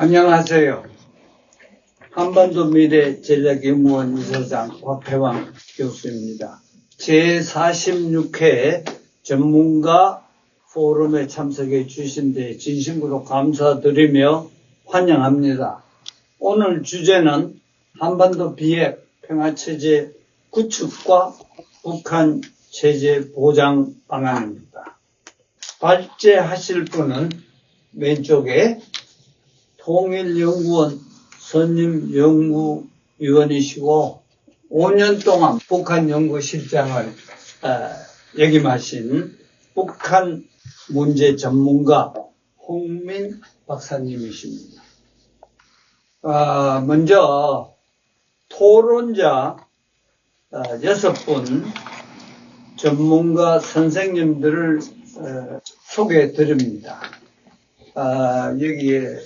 안녕하세요. 한반도 미래 전략연구원 이사장 곽태왕 교수입니다. 제46회 전문가 포럼에 참석해 주신 데 진심으로 감사드리며 환영합니다. 오늘 주제는 한반도 비핵 평화체제 구축과 북한 체제 보장 방안입니다. 발제하실 분은 왼쪽에 통일연구원 선임 연구위원이시고 5년 동안 북한 연구실장을 역임하신 북한 문제 전문가 홍민 박사님이십니다. 먼저 토론자 6분 전문가 선생님들을 소개해 드립니다. 여기에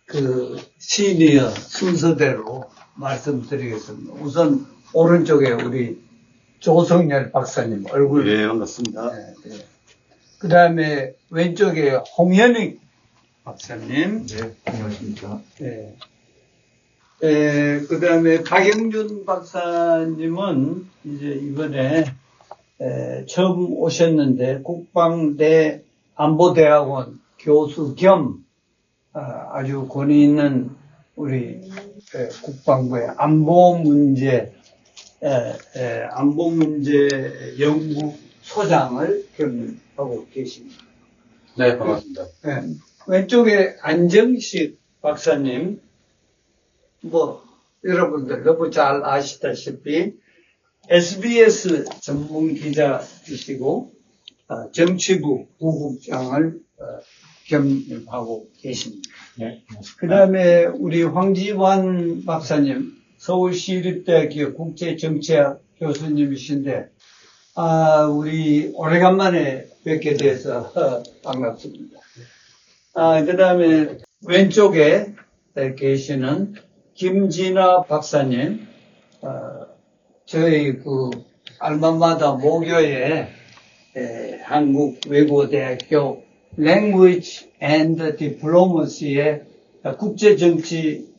그 시니어 순서대로 말씀드리겠습니다. 우선 오른쪽에 우리 조성열 박사님 얼굴. 네, 반갑습니다. 네, 네. 그 다음에 왼쪽에 홍현익 박사님. 네, 안녕하십니까. 네. 그 다음에 박영준 박사님은 이제 이번에 처음 오셨는데 국방대 안보대학원 교수 겸 아주 권위 있는 우리 국방부의 안보문제 연구소장을 겸하고 계십니다. 네, 반갑습니다. 네. 왼쪽에 안정식 박사님, 여러분들 너무 잘 아시다시피 SBS 전문 기자이시고 정치부 부국장을 겸하고 계십니다. 네, 그 다음에 우리 황지환 박사님, 서울시립대학교 국제정치학 교수님이신데, 우리 오래간만에 뵙게 돼서 반갑습니다. 그 다음에 왼쪽에 계시는 김진아 박사님, 저희 알마마다 모교에 한국외국어대학교 Language and Diplomacy의 국제정치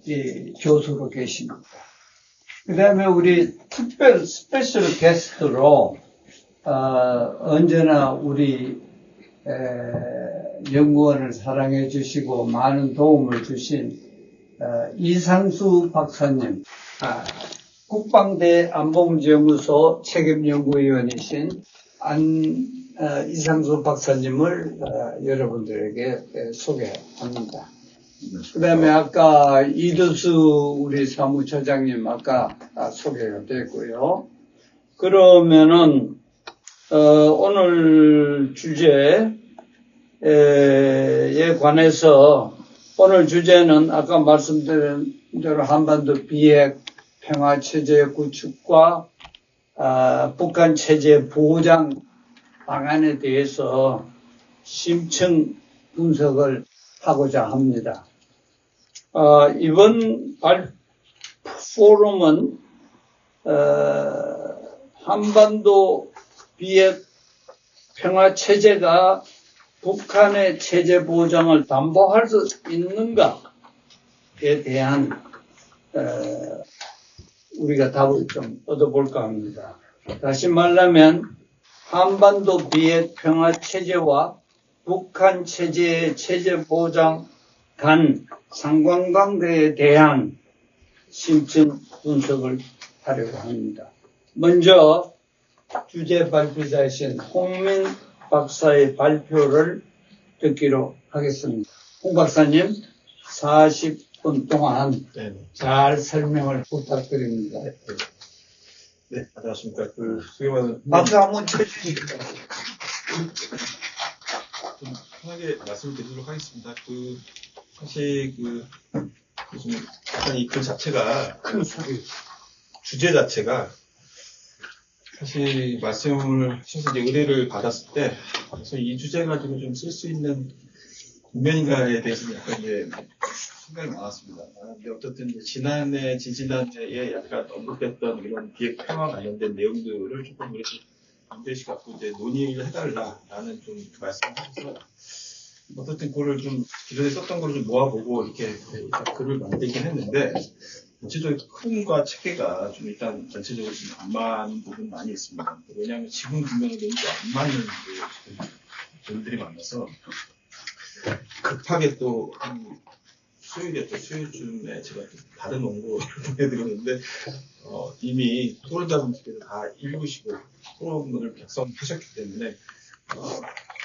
교수로 계십니다. 그 다음에 우리 특별 스페셜 게스트로 언제나 우리 연구원을 사랑해 주시고 많은 도움을 주신 이상수 박사님, 국방대 안보문제연구소 책임연구위원이신 이상수 박사님을 여러분들에게 소개합니다. 그 다음에 아까 이두수 우리 사무처장님 아까 소개가 됐고요. 그러면은 오늘 주제에 관해서 오늘 주제는 아까 말씀드린 대로 한반도 비핵 평화체제 구축과 북한 체제 보장 방안에 대해서 심층 분석을 하고자 합니다. 이번 포럼은 한반도 비핵 평화체제가 북한의 체제 보장을 담보할 수 있는가에 대한 우리가 답을 좀 얻어볼까 합니다. 다시 말하면 한반도 비핵 평화체제와 북한 체제의 체제 보장 간 상관관계에 대한 심층 분석을 하려고 합니다. 먼저 주제 발표자이신 홍민 박사의 발표를 듣기로 하겠습니다. 홍 박사님 40분 동안 잘 설명을 부탁드립니다. 네, 안녕하십니까. 수요일은 박수 한번 쳐주시죠. 좀 편하게 말씀을 드리도록 하겠습니다. 사실 요즘 약간 이 글 자체가 큰 소리. 주제 자체가 사실 말씀을 하셔서 이제 의뢰를 받았을 때 그래서 이 주제 가지고 좀 쓸 수 있는 국면인가에 대해서 약간 이제 생각이 많았습니다. 근데 어쨌든 지지난해에 약간 언급됐던 이런 비핵 평화 관련된 내용들을 조금 그래서 문재식 갖고 이제 논의를 해달라라는 좀 말씀하셔서 어쨌든 그거를 좀 기존에 썼던 거를 좀 모아보고 이렇게 글을 만들긴 했는데 전체적인 흐름과 체계가 좀 일단 전체적으로 좀 안 맞는 부분이 많이 있습니다. 왜냐하면 지금 분명히 너무 안 맞는 부분들이 많아서 급하게 또 수요일쯤에 제가 또 다른 원고를 보내드렸는데 이미 토론자분들께서 다 읽으시고 토론문을 작성하셨기 때문에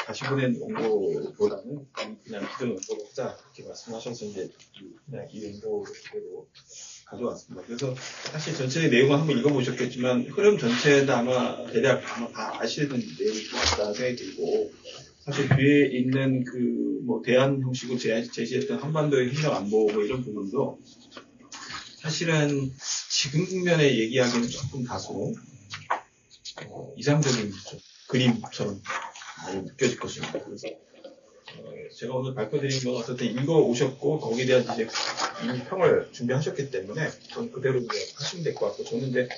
다시 보낸 원고보다는 그냥 기존 원고로 하자 이렇게 말씀하셔서 이제 그냥 이 원고를 그대로 가져왔습니다. 그래서 사실 전체 내용을 한번 읽어보셨겠지만 흐름 전체는 아마 대략 다 아시는 내용이 같다 생각이 들고 사실 뒤에 있는 그 뭐 대안 형식으로 제시했던 한반도의 협력 안보 뭐 이런 부분도 사실은 지금 국면에 얘기하기는 조금 다소 이상적인 그림처럼 많이 느껴질 것입니다. 그래서 제가 오늘 발표드린 건 어쨌든 읽어오셨고 거기에 대한 이제 평을 준비하셨기 때문에 전 그대로 하시면 될 것 같고 저는 이제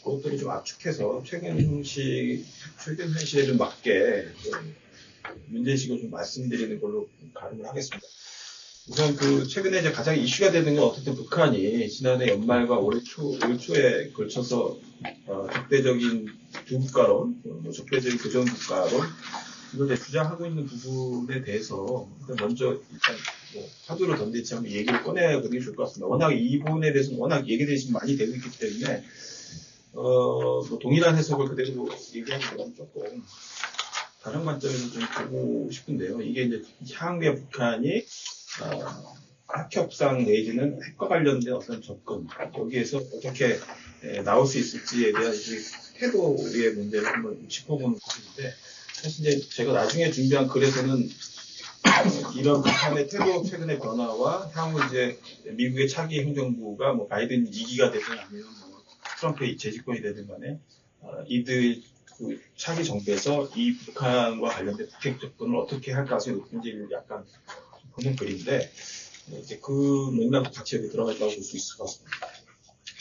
그것들을 좀 압축해서 최근 현실에 좀 맞게 문제식을 좀 말씀드리는 걸로 가름을 하겠습니다. 우선 그 최근에 이제 가장 이슈가 되는 건 어쨌든 북한이 지난해 연말과 올 초에 걸쳐서 적대적인 두 국가론, 적대적인 교전 국가론 이걸 이제 주장하고 있는 부분에 대해서 먼저 일단 화두를 던지지 않고 얘기를 꺼내보는 게 좋을 것 같습니다. 워낙 이 부분에 대해서는 워낙 얘기들이 지금 많이 되고 있기 때문에 뭐 동일한 해석을 그대로 얘기하기보다는 조금 다른 관점에서 좀 보고 싶은데요. 이게 이제 향후에 북한이 핵 협상 내지는 핵과 관련된 어떤 접근 여기에서 어떻게 나올 수 있을지에 대한 태도의 문제를 한번 짚어보는 것인데 사실 이제 제가 나중에 준비한 글에서는 이런 북한의 태도 최근의 변화와 향후 이제 미국의 차기 행정부가 뭐 바이든 2기가 되든 아니면 뭐 트럼프의 재집권이 되든 간에 이들 그 차기 정부에서 이 북한과 관련된 북핵 접근을 어떻게 할 가능성이 높은지를 약간 보는 글인데 이제 그 맥락도 같이 여기 들어갔다고 볼 수 있을 것 같습니다.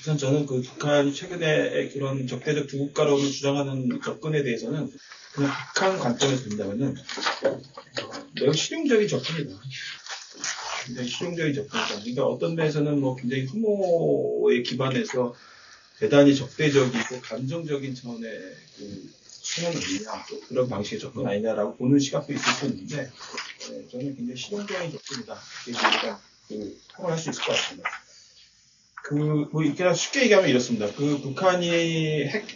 우선 저는 그 북한이 최근에 그런 적대적 두 국가론을 주장하는 접근에 대해서는 그냥 북한 관점에서 본다면은 매우 실용적인 접근이다. 굉장히 실용적인 접근이다. 그러니까 어떤 면에서는 뭐 굉장히 혐오에 기반해서 대단히 적대적이고 감정적인 차원의 그 수능 아니냐, 또 그런 방식의 접근 아니냐라고 보는 시각도 있을 수 있는데, 저는 굉장히 실용적인 접근이다. 이렇게 일단 평을 할 수 있을 것 같습니다. 뭐, 그냥 쉽게 얘기하면 이렇습니다. 그 북한이 핵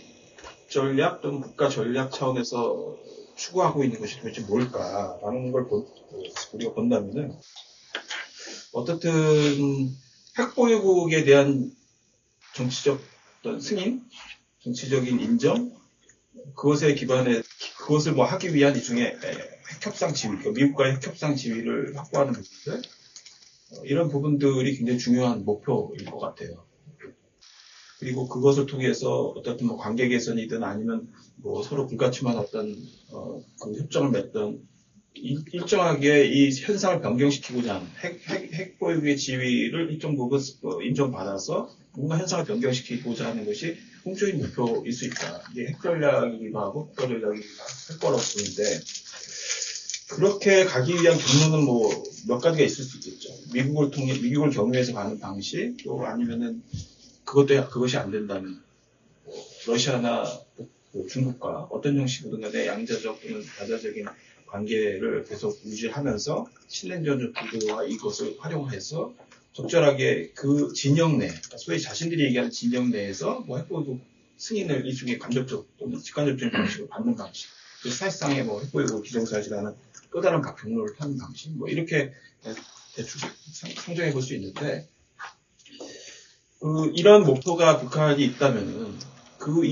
전략 또는 국가 전략 차원에서 추구하고 있는 것이 도대체 뭘까라는 걸 우리가 본다면은, 어떻든 핵 보유국에 대한 정치적 어떤 승인, 정치적인 인정, 그것에 기반해 그것을 뭐 하기 위한 일종의 핵협상 지위, 그러니까 미국과의 핵협상 지위를 확보하는 부분들, 이런 부분들이 굉장히 중요한 목표일 것 같아요. 그리고 그것을 통해서 어떤 뭐 관계 개선이든 아니면 뭐 서로 불가침한 어떤 그 협정을 맺던 일정하게 이 현상을 변경시키고자 하는 핵 보유국의 지위를 일정 부분 인정받아서 뭔가 현상을 변경시키고자 하는 것이 공적인 목표일 수 있다. 이게 핵 전략이기도 하고 국가 전략이기도 할 거라고 보는데 그렇게 가기 위한 경로는 뭐 몇 가지가 있을 수 있겠죠. 미국을 경유해서 가는 방식, 또 아니면은 그것이 안 된다면 러시아나 중국과 어떤 형식으로든 간에 양자적 또는 다자적인 관계를 계속 유지하면서 신냉전 구도와 이것을 활용해서 적절하게 그 진영 내, 소위 자신들이 얘기하는 진영 내에서 뭐 핵보유국 승인을 일종의 간접적 또는 직간접적인 방식으로 받는 방식, 그 사실상의 뭐 핵보유국 기정사실하는 또 다른 경로를 타는 방식, 뭐 이렇게 대충 상정해 볼 수 있는데 이런 목표가 북한이 있다면은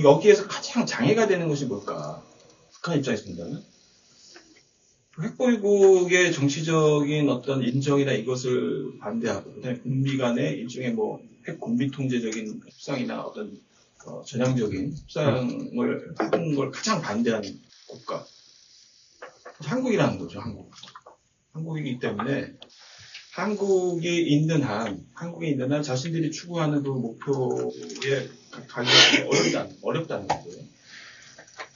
여기에서 가장 장애가 되는 것이 뭘까? 북한 입장에서 본다면 핵보유국의 정치적인 어떤 인정이나 이것을 반대하고, 그다음에 북미 간의 일종의 뭐 핵군비 통제적인 협상이나 어떤 전향적인 협상을 하는 걸 가장 반대하는 국가. 한국이라는 거죠, 한국이기 때문에 한국이 있는 한 자신들이 추구하는 그 목표에 가기가 어렵다는 거고요.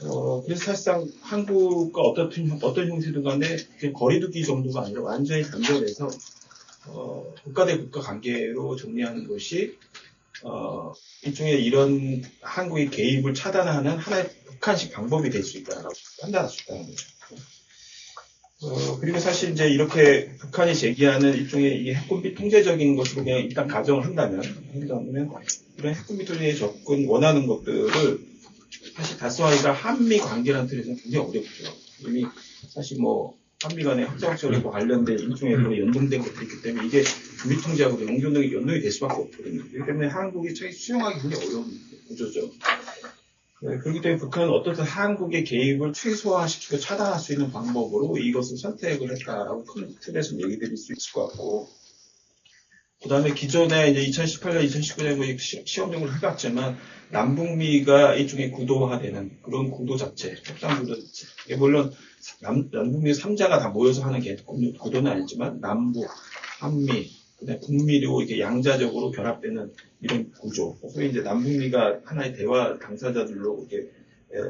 그래서 사실상 한국과 어떤 형태든 간에 그냥 거리두기 정도가 아니라 완전히 단절해서 국가 대 국가 관계로 정리하는 것이 일종의 이런 한국의 개입을 차단하는 하나의 북한식 방법이 될 수 있다라고 판단할 수 있다는 거죠. 그리고 사실 이제 이렇게 북한이 제기하는 일종의 이 핵군비 통제적인 것으로 그냥 일단 가정을 한다면 이런 핵군비 통제에 접근 원하는 것들을 사실 다스와이가 한미 관계라는 틀에서는 굉장히 어렵죠. 이미 사실 뭐 한미 간의 확장적과 관련된 일종의 그런 연동된 것들이 있기 때문에 이게 군비 통제하고 연동이 될 수밖에 없거든요. 그렇기 때문에 한국이 수용하기 굉장히 어려운 구조죠. 네, 그렇기 때문에 북한은 어떻든 한국의 개입을 최소화시키고 차단할 수 있는 방법으로 이것을 선택을 했다라고 큰 틀에서 얘기 드릴 수 있을 것 같고, 그 다음에 기존에 이제 2018년, 2019년 시험용을 해봤지만, 남북미가 일종의 구도화되는 그런 구도 자체, 협상 구도 자체. 이게 물론 남북미 3자가 다 모여서 하는 구도는 아니지만, 남북, 한미, 그다음에 북미로 이렇게 양자적으로 결합되는 이런 구조. 소위 이제 남북미가 하나의 대화 당사자들로 이렇게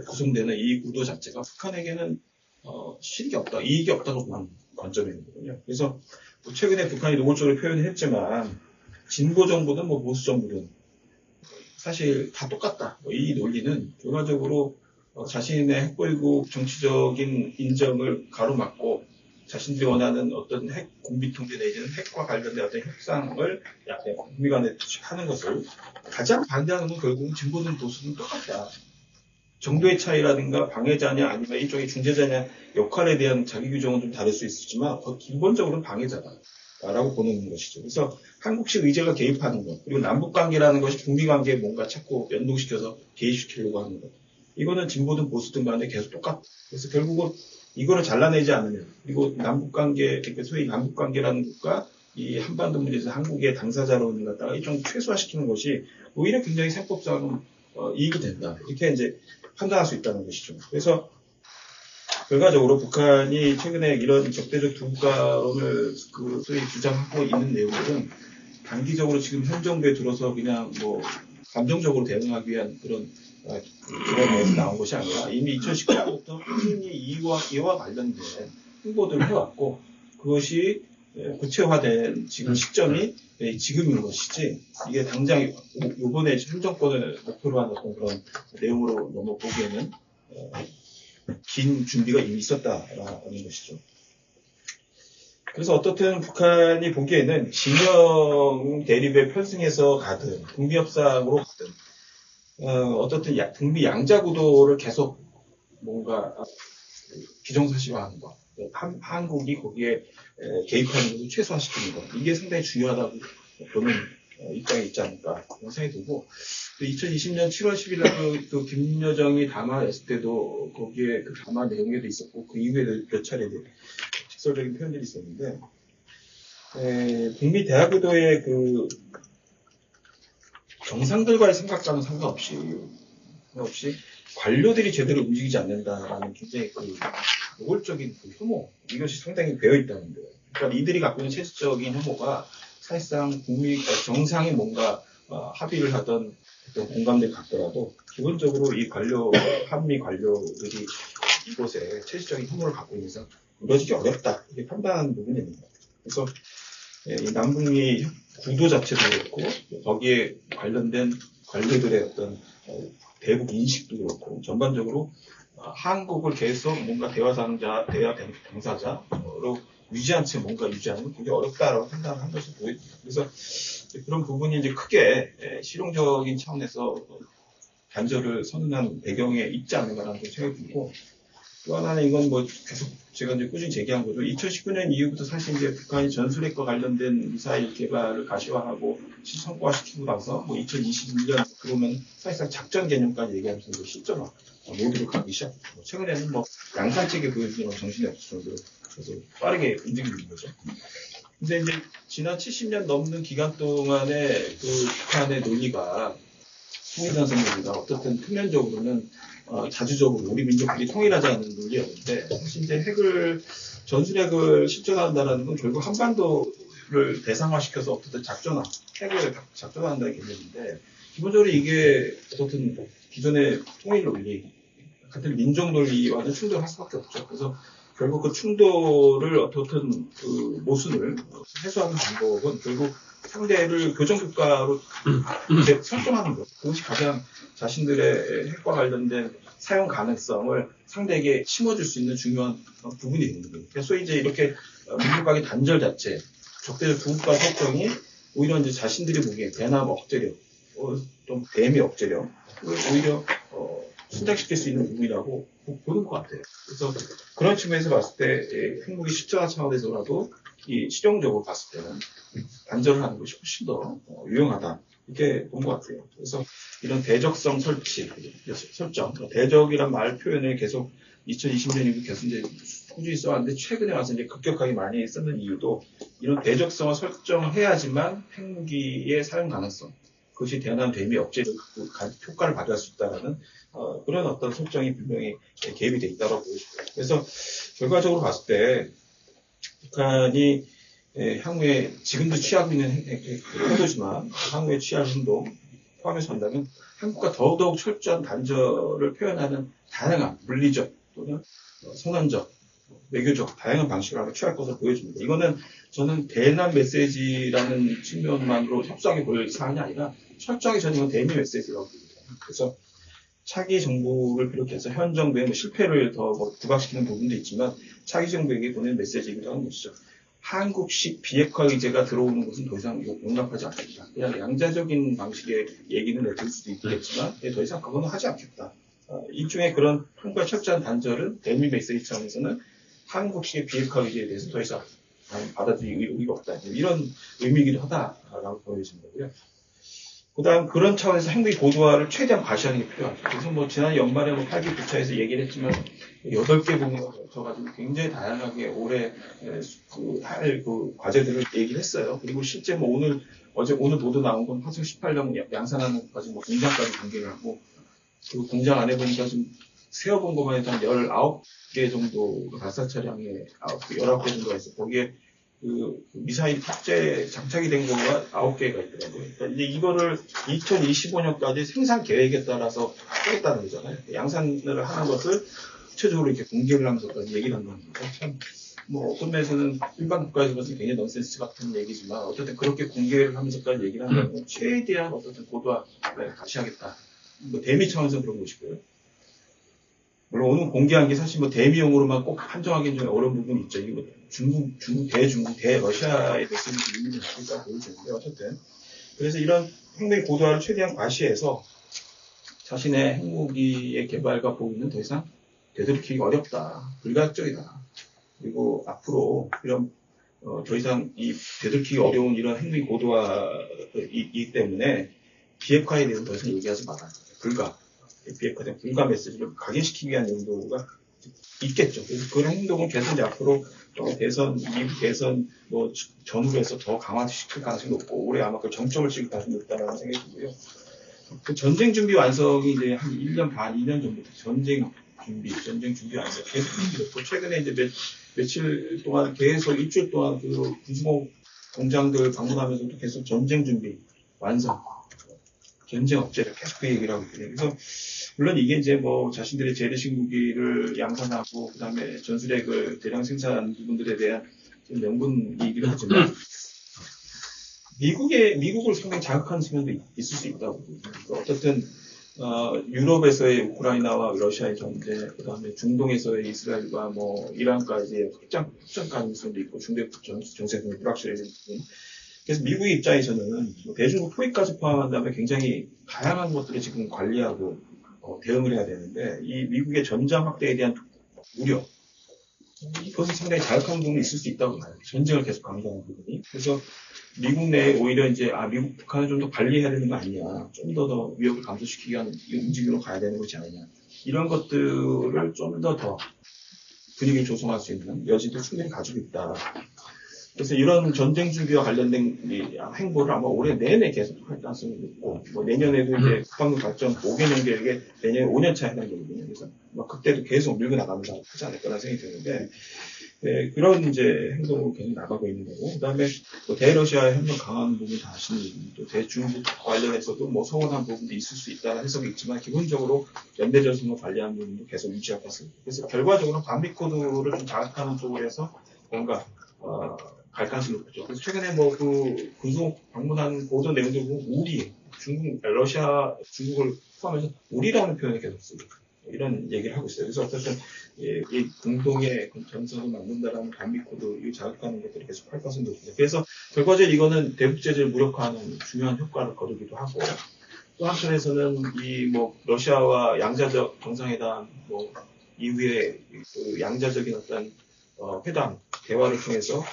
구성되는 이 구도 자체가 북한에게는 실익이 없다, 이익이 없다고 보는 관점이거든요. 그래서 최근에 북한이 노골적으로 표현을 했지만 진보 정부든 뭐 보수 정부든 사실 다 똑같다. 이 논리는 결과적으로 자신의 핵보유국 정치적인 인정을 가로막고 자신들이 원하는 어떤 핵 군비 통제 내지는 핵과 관련된 어떤 협상을 북미 간에 하는 것을 가장 반대하는 건 결국은 진보든 보수든 똑같다. 정도의 차이라든가 방해자냐 아니면 일종의 중재자냐 역할에 대한 자기 규정은 좀 다를 수 있지만 기본적으로는 방해자다라고 보는 것이죠. 그래서 한국식 의제가 개입하는 것, 그리고 남북관계라는 것이 북미관계에 뭔가 자꾸 연동시켜서 개입시키려고 하는 것, 이거는 진보든 보수든 간에 계속 똑같다. 그래서 결국은 이거를 잘라내지 않으면, 그리고 남북관계, 그러니까 소위 남북관계라는 것과 이 한반도 문제에서 한국의 당사자론을 갖다가 일종 최소화시키는 것이 오히려 굉장히 생법상은 이익이 된다. 이렇게 이제 판단할 수 있다는 것이죠. 그래서 결과적으로 북한이 최근에 이런 적대적 두국가론을 소위 주장하고 있는 내용들은 단기적으로 지금 현 정부에 들어서 그냥 뭐 감정적으로 대응하기 위한 그런 기관에서 나온 것이 아니라 이미 2019년부터 꾸준히 이와 관련된 홍보들을 해왔고 그것이 구체화된 지금 시점이 지금인 것이지 이게 당장 이번에 현 정권을 목표로 한 어떤 그런 내용으로 넘어보기에는 긴 준비가 이미 있었다라는 것이죠. 그래서 어떻든 북한이 보기에는 진영 대립에 편승해서 가든 북미 협상으로 가든 어떻든 북미 양자 구도를 계속 뭔가 기정사실화하는 것, 한국이 거기에 개입하는 것을 최소화시키는 것, 이게 상당히 중요하다고 보는 입장에 있지 않을까 그런 생각이 들고, 2020년 7월 10일 날 그 김여정이 담화했을 때도 거기에 그 담화 내용에도 있었고 그 이후에 몇 차례 직설적인 표현들이 있었는데, 북미 대화구도의 그 정상들과의 생각과는 상관없이 관료들이 제대로 움직이지 않는다라는 굉장히 노골적인 혐오, 이것이 상당히 배어있다는 거예요. 그러니까 이들이 갖고 있는 체질적인 혐오가 사실상 정상이 뭔가 합의를 하던 어떤 공감대를 갖더라도 기본적으로 이 한미 관료들이 이곳에 체질적인 혐오를 갖고 있는 이상 이루어지기 어렵다, 이렇게 판단하는 부분이 있는 것 같아요. 그래서 이 남북미 구도 자체도 그렇고 거기에 관련된 관료들의 어떤 대북 인식도 그렇고 전반적으로 한국을 계속 뭔가 대화 당사자로 유지한 채 뭔가 유지하는 건 굉장히 어렵다라고 판단을 한 것이 보입니다. 그래서 그런 부분이 이제 크게 실용적인 차원에서 단절을 선언한 배경에 있지 않는가라는 생각이 들고, 또 하나는 이건 뭐 계속 제가 이제 꾸준히 제기한 거죠. 2019년 이후부터 사실 이제 북한이 전술핵과 관련된 미사일 개발을 가시화하고 성과시키고 나서 뭐 2021년 그러면 사실상 작전 개념까지 얘기하면서 실전화 모두를 가기 시작했고, 최근에는 뭐 양산책에 보여주는 정신이 없을 정도로 그래서 빠르게 움직이는 거죠. 근데 이제 지난 70년 넘는 기간 동안의 그 북한의 논리가 통일전선 논리가 어떻든 표면적으로는 자주적으로 우리 민족끼리 통일하자는 논리였는데, 사실 이제 전술핵을 실전한다는 건 결국 한반도를 대상화시켜서 어떻든 핵을 작전한다는 개념인데, 기본적으로 이게 어떻든 기존의 통일 논리, 같은 민족 논리와는 충돌할 수밖에 없죠. 그래서 결국 그 충돌을 어떻든 그 모순을 해소하는 방법은 결국 상대를 교정국가로 설정하는 것. 그것이 가장 자신들의 핵과 관련된 사용 가능성을 상대에게 심어줄 수 있는 중요한 부분이 있는 거예요. 그래서 소위 이제 이렇게 민족 간의 단절 자체, 적대적 두국가 설정이 오히려 이제 자신들이 보기에 대남 억제력, 좀 대미 억제력, 오히려 신장시킬 수 있는 부분이라고 보는 것 같아요. 그래서 그런 측면에서 봤을 때 핵무기 십자가 차원에서라도 이 실용적으로 봤을 때는 단절을 하는 것이 훨씬 더 유용하다 이렇게 본 것 같아요. 그래서 이런 대적성 설정, 대적이란 말 표현을 계속 2020년 이후 계속 이제 꾸준히 써왔는데 최근에 와서 이제 급격하게 많이 쓰는 이유도 이런 대적성을 설정해야지만 핵무기의 사용 가능성, 그것이 대남 대미 억제력 효과를 발휘할 수 있다라는 그런 어떤 설정이 분명히 개입이 돼 있다고 보여집니다. 그래서 결과적으로 봤을 때 북한이 향후에 지금도 취하고 있는 태도지만 향후에 취할 행동 포함해서 한다면 한국과 더더욱 철저한 단절을 표현하는 다양한 물리적 또는 선언적, 외교적 다양한 방식을 아마 취할 것으로 보여집니다. 이거는 저는 대남 메시지라는 측면만으로 협소하게 보일 사안이 아니라 철저하게 저는 이건 대미 메시지라고 봅니다. 그래서 차기 정부를 비롯해서 현 정부의 실패를 더 부각시키는 부분도 있지만 차기 정부에게 보낸 메시지이기도 하는 것이죠. 한국식 비핵화 의제가 들어오는 것은 더 이상 용납하지 않겠다. 그냥 양자적인 방식의 얘기는 내들 수도 있겠지만 더 이상 그거는 하지 않겠다. 일종의 그런 통과 철저한 단절은 대미 메시지 차원에서는 한국식의 비핵화 의제에 대해서 더 이상 받아들일 의미가 없다. 이런 의미이기도 하다라고 보여지는 거고요. 그 다음 그런 차원에서 핵무기 고도화를 최대한 과시하는 게 필요하죠. 그래서 지난 연말에 8기 9차에서 얘기를 했지만 8개 부문을 거쳐가지고 굉장히 다양하게 올해 할 과제들을 얘기를 했어요. 그리고 실제 오늘 보도 나온 건 화성 18령 양산하는 것까지 공장까지 공개를 하고 그 공장 안에 보니까 좀 세어본 것만 해도 한 19개 정도 발사 차량에 19개 정도가 있어. 거기에 미사일 탑재 장착이 된 거가 9개가 있더라고요. 그러니까 이제 이거를 2025년까지 생산 계획에 따라서 하겠다는 거잖아요. 양산을 하는 것을 구체적으로 이렇게 공개를 하면서까지 얘기를 한다는 거죠. 참, 어떤 면에서는 일반 국가에서 봤을 때 굉장히 넌센스 같은 얘기지만, 어쨌든 그렇게 공개를 하면서까지 얘기를 한다는 건 최대한 어쨌든 고도화를 같이 하겠다. 대미 차원에서 그런 것이고요. 물론 오늘 공개한 게 사실 대미용으로만 꼭 한정하기는 좀 어려운 부분이 있죠. 이거 중국, 대러시아에 대해서는 의미는 있을까 보여지는데, 어쨌든. 그래서 이런 핵무기 고도화를 최대한 과시해서 자신의 핵무기의 개발과 보유는 더 이상 되돌이키기 어렵다. 불가역적이다. 그리고 앞으로 이런, 더 이상 되돌이키기 어려운 이런 핵무기 고도화이기 때문에 비핵화에 대해서 더 이상 얘기하지 마라. 비핵화된 불가 메시지를 각인시키기 위한 용도가 있겠죠. 그래서 그런 행동은 계속 이제 앞으로 미국 대선 전후에서 더 강화시킬 가능성이 높고 올해 아마 그 정점을 찍을 가능성이 높다라는 생각이 들고요. 그 전쟁 준비 완성이 이제 한 1년 반, 2년 전부터 전쟁 준비 완성 계속 힘들었고 최근에 이제 며칠 동안 계속 일주일 동안 그 군수공 공장들 방문하면서도 계속 전쟁 준비 완성, 전쟁 억제를 계속 그 얘기를 하고 있거든요. 그래서 물론 이게 이제 자신들의 재래식 무기를 양산하고 그다음에 전술핵을 대량 생산하는 부분들에 대한 명분이기도 하지만 미국을 상당히 자극하는 측면도 있을 수 있다고 봅니다. 어쨌든 유럽에서의 우크라이나와 러시아의 전쟁, 그다음에 중동에서의 이스라엘과 이란까지의 확장 가능성도 있고 중대 정세도 불확실해진 부분. 그래서 미국의 입장에서는 대중국 포위까지 포함한다면 굉장히 다양한 것들을 지금 관리하고 대응을 해야 되는데 이 미국의 전장 확대에 대한 우려 이것은 상당히 자극하는 부분이 있을 수 있다고 봐요. 전쟁을 계속 강조하는 부분이. 그래서 미국 내에 오히려 이제 북한을 좀 더 관리해야 되는 거 아니냐, 좀 더 위협을 감소시키기 위한 움직임으로 가야 되는 것이 아니냐, 이런 것들을 좀 더 분위기를 조성할 수 있는 여지도 충분히 가지고 있다. 그래서 이런 전쟁 준비와 관련된 행보를 아마 올해 내내 계속 할 가능성이 있고, 내년에도 이제 국방부 발전 5개년 계획에 내년에 5년 차에 해당되거든요. 그래서 그때도 계속 밀고 나가면서 하지 않을까라는 생각이 드는데, 네, 그런 이제 행동으로 계속 나가고 있는 거고, 그 다음에 뭐 대러시아 협력 강화하는 부분 다 아시는 부분, 또 대중국 관련해서도 뭐 서운한 부분도 있을 수 있다는 해석이 있지만, 기본적으로 연대전선을 관리하는 부분도 계속 유지하고 있습니다. 그래서 결과적으로 반미 코드를 좀 자극하는 쪽으로 해서 뭔가, 갈 가능성이 높죠. 그래서 최근에 뭐 군속 방문한 보도 내용들 보면 우리, 중국을 포함해서 우리라는 표현을 계속 쓰고, 이런 얘기를 하고 있어요. 그래서 어쨌든 이 공동의 전선을 만든다라는 반미 코드를 자극하는 것들이 계속 할 가능성이 높습니다. 그래서 결과적으로 이거는 대북 제재를 무력화하는 중요한 효과를 거두기도 하고, 또 한편에서는 이 뭐 러시아와 양자적 정상회담 뭐 이후에 그 양자적인 어떤 회담 대화를 통해서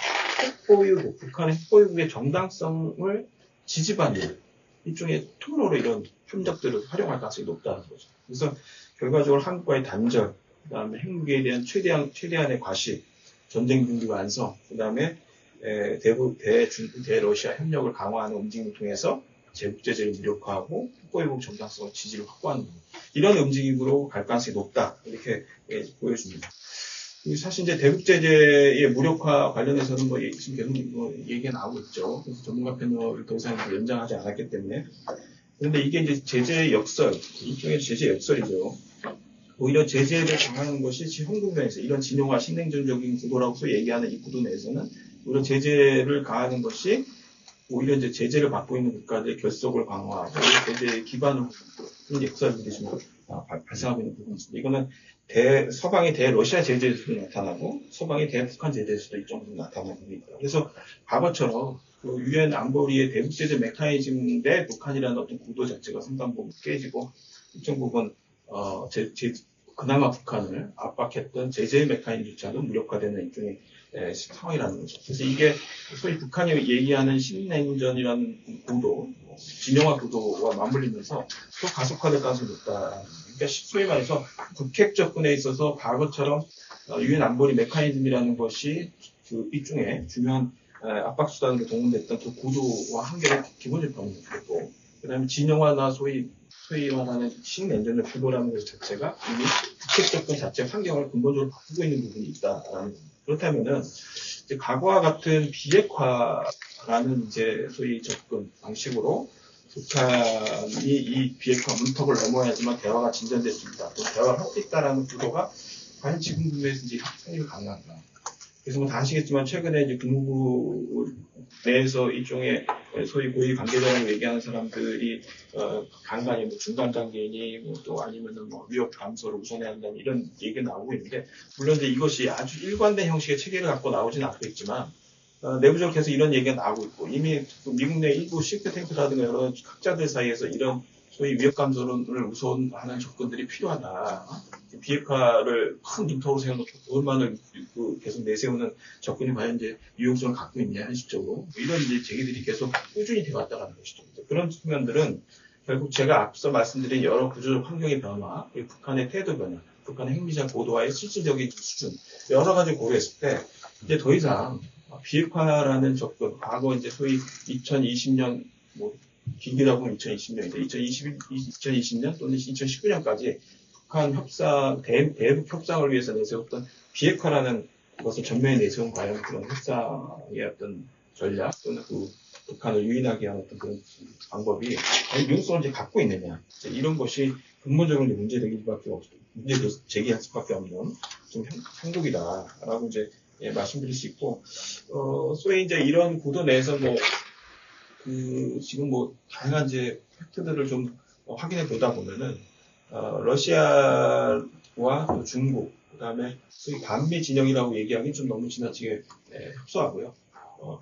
핵보유국, 북한의 핵보유국의 정당성을 지지받는 일종의 통로로 이런 협력들을 활용할 가능성이 높다는 거죠. 그래서 결과적으로 한국과의 단절, 그 다음에 핵무기에 대한 최대한의 과시, 전쟁 준비 완성, 그 다음에 대북, 대중국, 대러시아 협력을 강화하는 움직임을 통해서 제국 제재를 무력화하고 핵보유국 정당성을 지지를 확보하는 부분. 이런 움직임으로 갈 가능성이 높다. 이렇게 보여집니다. 사실 이제 대북 제재의 무력화 관련해서는 뭐 지금 계속 뭐 얘기가 나오고 있죠. 그래서 전문가 패널을 더 이상 연장하지 않았기 때문에. 그런데 이게 이제 제재의 역설, 일종의 제재 역설이죠. 오히려 제재를 강화하는 것이 지금 한국 면에서 이런 진영화 신냉전적인 구도라고 얘기하는 이 구도 내에서는 오히려 제재를 가하는 것이 오히려 이제 제재를 받고 있는 국가들의 결속을 강화하고 제재의 기반을 그런 역설들이 지금 발생하고 있는 부분이 있습니다. 이거는 서방의 대러시아 제재에서도 나타나고 서방의 대북한 제재에서도 일정부분 나타나는 부분이 있다. 그래서 과거처럼 그 유엔 안보리의 대북 제재 메커니즘 대 북한이라는 어떤 구도 자체가 상당 부분 깨지고 일정 부분 그나마 북한을 압박했던 제재 메커니즘조차도 무력화되는 일종의 상황이라는 거죠. 그래서 이게 소위 북한이 얘기하는 신냉전이라는 구도, 진영화 구도와 맞물리면서 또 가속화될 가능성이 높다. 그러니까 소위 말해서 북핵 접근에 있어서 과거처럼 유엔 안보리 메커니즘이라는 것이 그 일종의 중요한 압박 수단으로 동원됐던 그 구도와 한계를 기본적으로 변했고, 그다음에 진영화나 소위 말하는 신냉전의 구도라는 것 자체가 이미 북핵 접근 자체 환경을 근본적으로 바꾸고 있는 부분이 있다라는 겁니다. 그렇다면은 이제 과거와 같은 비핵화라는 이제 소위 접근 방식으로 북한이 이 비핵화 문턱을 넘어야지만 대화가 진전될 수 있다, 또 대화를 할 수 있다라는 구도가 과연 지금 국면에서 이제 확립이 가능한가? 그래서 뭐 다 아시겠지만 최근에 이제 국무부 내에서 일종의 소위 고위 관계자라고 얘기하는 사람들이 간간히 뭐 중간 단계니 뭐 또 아니면은 뭐 위협 감소를 우선해야 한다는 이런 얘기가 나오고 있는데, 물론 이제 이것이 아주 일관된 형식의 체계를 갖고 나오지는 않고 있지만 내부적으로 계속 이런 얘기가 나오고 있고, 이미 미국 내 일부 싱크탱크라든가 여러 학자들 사이에서 이런 소위 위협 감소를 우선하는 접근들이 필요하다. 비핵화를 큰 문턱으로 세워놓고 그것만을 계속 내세우는 접근이 과연 이제 유용성을 갖고 있냐, 현실적으로. 이런 이제 제기들이 계속 꾸준히 되어왔다는 것이죠. 그런 측면들은 결국 제가 앞서 말씀드린 여러 구조적 환경의 변화, 그리고 북한의 태도 변화, 북한의 핵미사일 고도화의 실질적인 수준, 여러 가지 고려했을 때 이제 더 이상 비핵화라는 접근, 과거 이제 소위 2020년, 길게다 보면 2020년인데, 2020년 또는 2019년까지 북한 대북 협상을 위해서 내세웠던 비핵화라는 것을 전면에 내세운 과연 그런 협상의 어떤 전략, 또는 그 북한을 유인하게 하는 어떤 그런 방법이 유용성을 이제 갖고 있느냐. 이런 것이 근본적으로 문제 제기할 수밖에 없는 좀 형국이다라고 이제 말씀드릴 수 있고, 소위 이제 이런 구도 내에서 지금 다양한 이제 팩트들을 좀 확인해 보다 보면은, 러시아와 또 중국, 그 다음에 소위 반미 진영이라고 얘기하기 좀 너무 지나치게 협소하고요.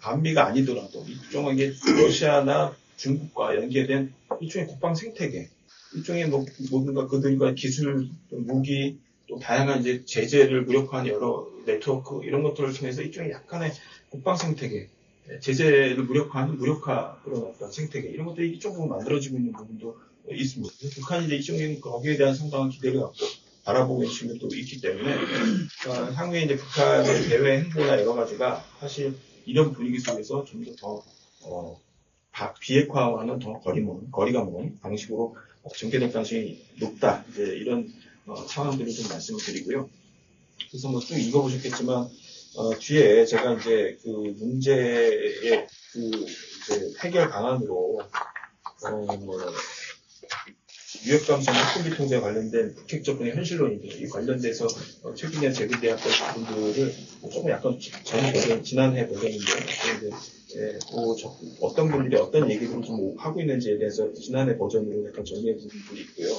반미가 아니더라도 일종의 러시아나 중국과 연계된 일종의 국방 생태계, 일종의 뭔가 그들과 기술, 무기, 또 다양한 이제 제재를 무력화한 여러 네트워크, 이런 것들을 통해서 일종의 약간의 국방 생태계, 제재를 무력화하는 무력화 그런 어떤 생태계, 이런 것들이 이쪽으로 만들어지고 있는 부분도 있습니다. 북한이 이제 이쪽에 거기에 대한 상당한 기대를 갖고 바라보고 있는 측면도 있기 때문에, 향후에 이제 북한의 대외 행보나 여러 가지가 사실 이런 분위기 속에서 좀 더 비핵화와는 더 거리가 먼 방식으로 전개될 가능성이 높다. 이제 이런 상황들을 좀 말씀을 드리고요. 그래서 쭉 읽어보셨겠지만, 뒤에 제가 이제 그 문제의 그 이제 해결 방안으로, 뭐, 유역감성 핵군비 통제 관련된 북핵 접근의 현실론이죠. 이 관련돼서 최근에 제기되었던 부분들을 조금 약간 지난해 버전인데, 이제 어떤 분들이 어떤 얘기를 좀 하고 있는지에 대해서 지난해 버전으로 약간 정리해 준 부분이 있고요.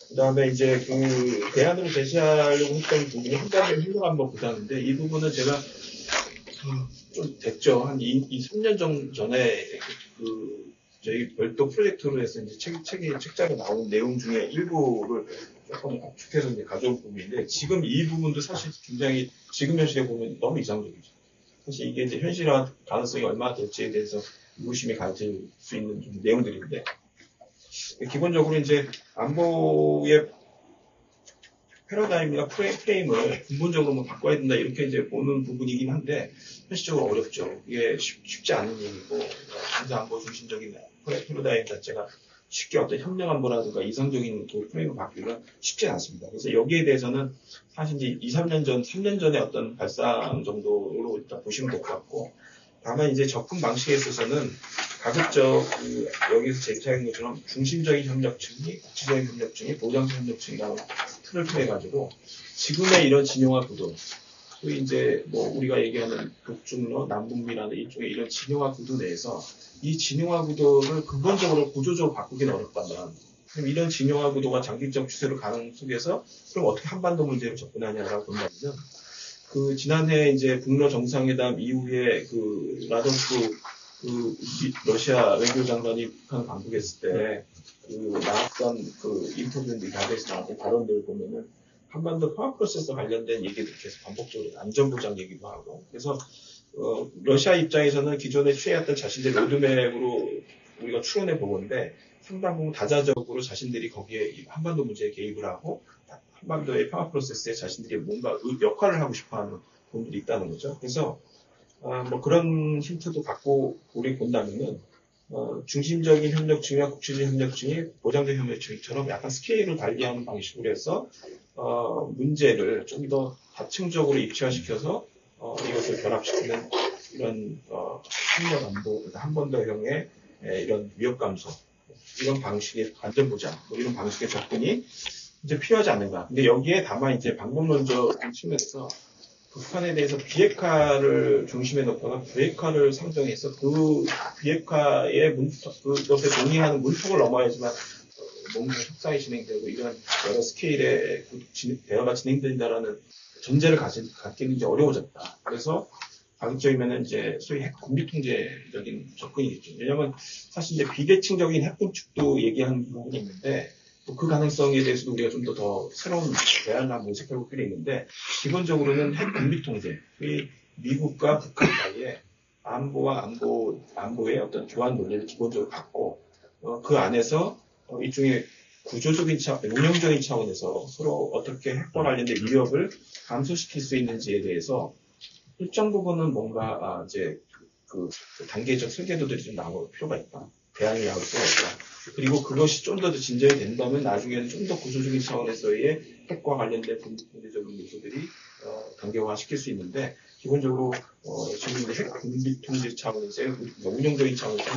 그 다음에 이제 그 대안으로 제시하려고 했던 부분이 한 가지 행동 한번 보자는데, 이 부분은 제가 좀 됐죠. 한 3년 전에 저희 별도 프로젝트로 해서 이제 책자에 나온 내용 중에 일부를 조금 압축해서 이제 가져온 부분인데, 지금 이 부분도 사실 굉장히 지금 현실에 보면 너무 이상적이죠. 사실 이게 이제 현실화 가능성이 얼마나 될지에 대해서 의구심이 가질 수 있는 좀 내용들인데, 기본적으로 이제 안보의 패러다임이나 프레임을 근본적으로 뭐 바꿔야 된다 이렇게 이제 보는 부분이긴 한데, 현실적으로 어렵죠. 이게 쉽지 않은 일이고, 군사 안보 중심적인 패러다임 자체가 쉽게 어떤 협력 안보라든가 이상적인 그 프레임을 바뀌기가 쉽지 않습니다. 그래서 여기에 대해서는 사실 이제 3년 전에 어떤 발상 정도로 일단 보시면 될 것 같고, 다만 이제 접근 방식에 있어서는 가급적 여기서 제시한 것처럼 중심적인 협력층이, 국지적인 협력층이, 보장적 협력층이라는 틀을 통해가지고 지금의 이런 진영화 구도, 소위 이제 뭐 우리가 얘기하는 북중러, 남북미라는 이쪽의 이런 진영화 구도 내에서 이 진영화 구도를 근본적으로 구조적으로 바꾸기는 어렵다면, 그럼 이런 진영화 구도가 장기적 추세로 가는 속에서 그럼 어떻게 한반도 문제를 접근하냐라고 본다면, 그 지난해 이제 북러 정상회담 이후에 그 라도프 러시아 외교장관이 북한을 방북했을 때 나왔던 인터뷰인데 가게에서 나왔던 발언들을 보면은 한반도 평화 프로세스 관련된 얘기들 계속 반복적으로 안전보장 얘기도 하고, 그래서 러시아 입장에서는 기존에 취해왔던 자신들의 로드맵으로 우리가 추론해 보건데 상당 부분 다자적으로 자신들이 거기에 한반도 문제에 개입을 하고 한반도의 평화 프로세스에 자신들이 뭔가 역할을 하고 싶어하는 부분들이 있다는 거죠. 그래서 뭐 그런 힌트도 갖고 우리 본다면은 중심적인 협력층이나 국제적 협력층이 보장적 협력층처럼 약간 스케일을 달리하는 방식으로 해서 문제를 좀 더 다층적으로 입체화시켜서 이것을 결합시키는 이런 협력 안보, 한반도형의 이런 위협 감소, 이런 방식의 안전보장, 뭐 이런 방식의 접근이 이제 필요하지 않는가. 근데 여기에 다만 이제 방법론적인 측면에서 북한에 대해서 비핵화를 중심에 놓거나 비핵화를 상정해서 그 비핵화의 그것에 동의하는 문턱을 넘어야지만 뭔가 협상이 진행되고 이런 여러 스케일의 대화가 진행된다라는 전제를 갖기는 이제 어려워졌다. 그래서 가급적이면은 이제 소위 핵 군비 통제적인 접근이겠죠. 왜냐하면 사실 이제 비대칭적인 핵 군축도 얘기하는 부분이 있는데, 그 가능성에 대해서도 우리가 좀 더 새로운 대안을 모색해볼 필요가 있는데, 기본적으로는 핵 군비 통제, 미국과 북한 사이에 안보의 어떤 교환 논리를 기본적으로 갖고, 그 안에서 일종의 구조적인 운영적인 차원에서 서로 어떻게 핵과 관련된 위협을 감소시킬 수 있는지에 대해서 일정 부분은 뭔가 이제 그 단계적 설계도들이 좀 나올 필요가 있다. 대안이 나올 필요가 있다. 그리고 그것이 좀 더 진전이 된다면 나중에는 좀 더 구조적인 차원에서의 핵과 관련된 군비통제적인 요소들이 단계화 시킬 수 있는데, 기본적으로 지금 핵 군비통제 차원에서 운영적인 차원에서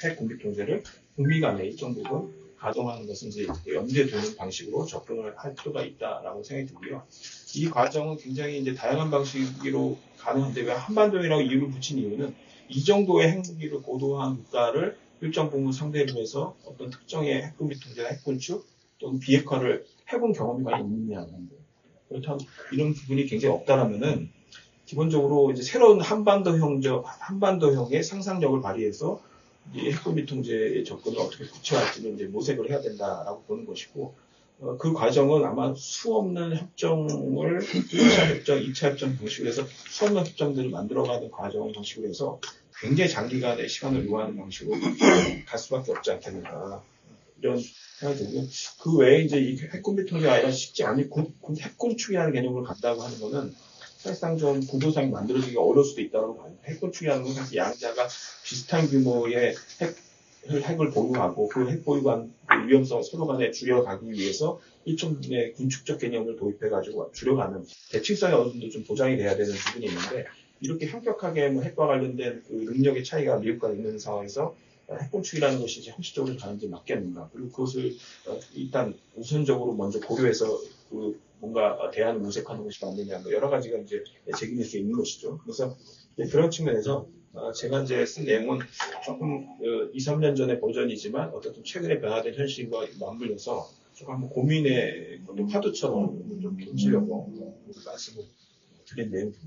핵 군비통제를 북미 간에 일정 부분 가동하는 것은 이제 염두에 두는 방식으로 접근을 할 필요가 있다라고 생각이 들고요. 이 과정은 굉장히 이제 다양한 방식으로 가능한데, 왜 한반도라고 이유를 붙인 이유는 이 정도의 핵무기를 고도화한 국가를 일정 부분 상대로 해서 어떤 특정의 핵군비 통제나 핵군축 또는 비핵화를 해본 경험이 많이 있느냐는 거예요. 그렇다면 이런 부분이 굉장히 없다라면은 기본적으로 이제 새로운 한반도형의 상상력을 발휘해서 이 핵군비 통제의 접근을 어떻게 구체화할지는 이제 모색을 해야 된다라고 보는 것이고, 그 과정은 아마 수없는 협정을 1차 협정, 2차 협정 방식으로 해서 수없는 협정들을 만들어가는 과정 방식으로 해서 굉장히 장기간의 시간을 요하는 방식으로 갈 수밖에 없지 않겠는가, 이런 생각이 들고요. 그 외에 이제 이 핵군비 통제가 아니라 쉽지 않은 핵군축이라는 개념으로 간다고 하는 거는 사실상 좀 구조상이 만들어지기가 어려울 수도 있다고 봐요. 핵군축이라는 건 사실 양자가 비슷한 규모의 핵을 보유하고 그 핵 보유한 그 위험성 서로 간에 줄여가기 위해서 일종의 군축적 개념을 도입해가지고 줄여가는 대칭성이 어느 정도 좀 보장이 돼야 되는 부분이 있는데 이렇게 현격하게 뭐 핵과 관련된 그 능력의 차이가 미국과 있는 상황에서 핵 공축이라는 것이 이제 형식적으로 가는지 맞겠는가. 그리고 그것을 일단 우선적으로 먼저 고려해서 그 뭔가 대안을 모색하는 것이 맞느냐. 뭐 여러 가지가 이제 제기될 수 있는 것이죠. 그래서 그런 측면에서 제가 이제 쓴 내용은 조금 2, 3년 전의 버전이지만 어쨌든 최근에 변화된 현실과 맞물려서 조금 한번 고민의 파도처럼 좀 던지려고 말씀을 드린 내용입니다.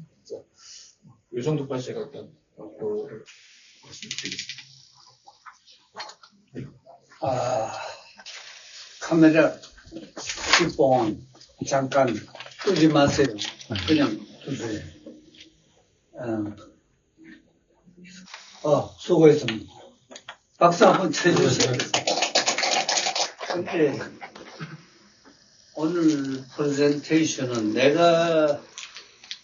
이 정도까지 제가 일단 말씀드리겠습니다. 카메라 뒷봉 잠깐 끄지 마세요. 그냥 두세요. 수고했습니다. 박수 한번 쳐주세요. 근데 오늘 프레젠테이션은 내가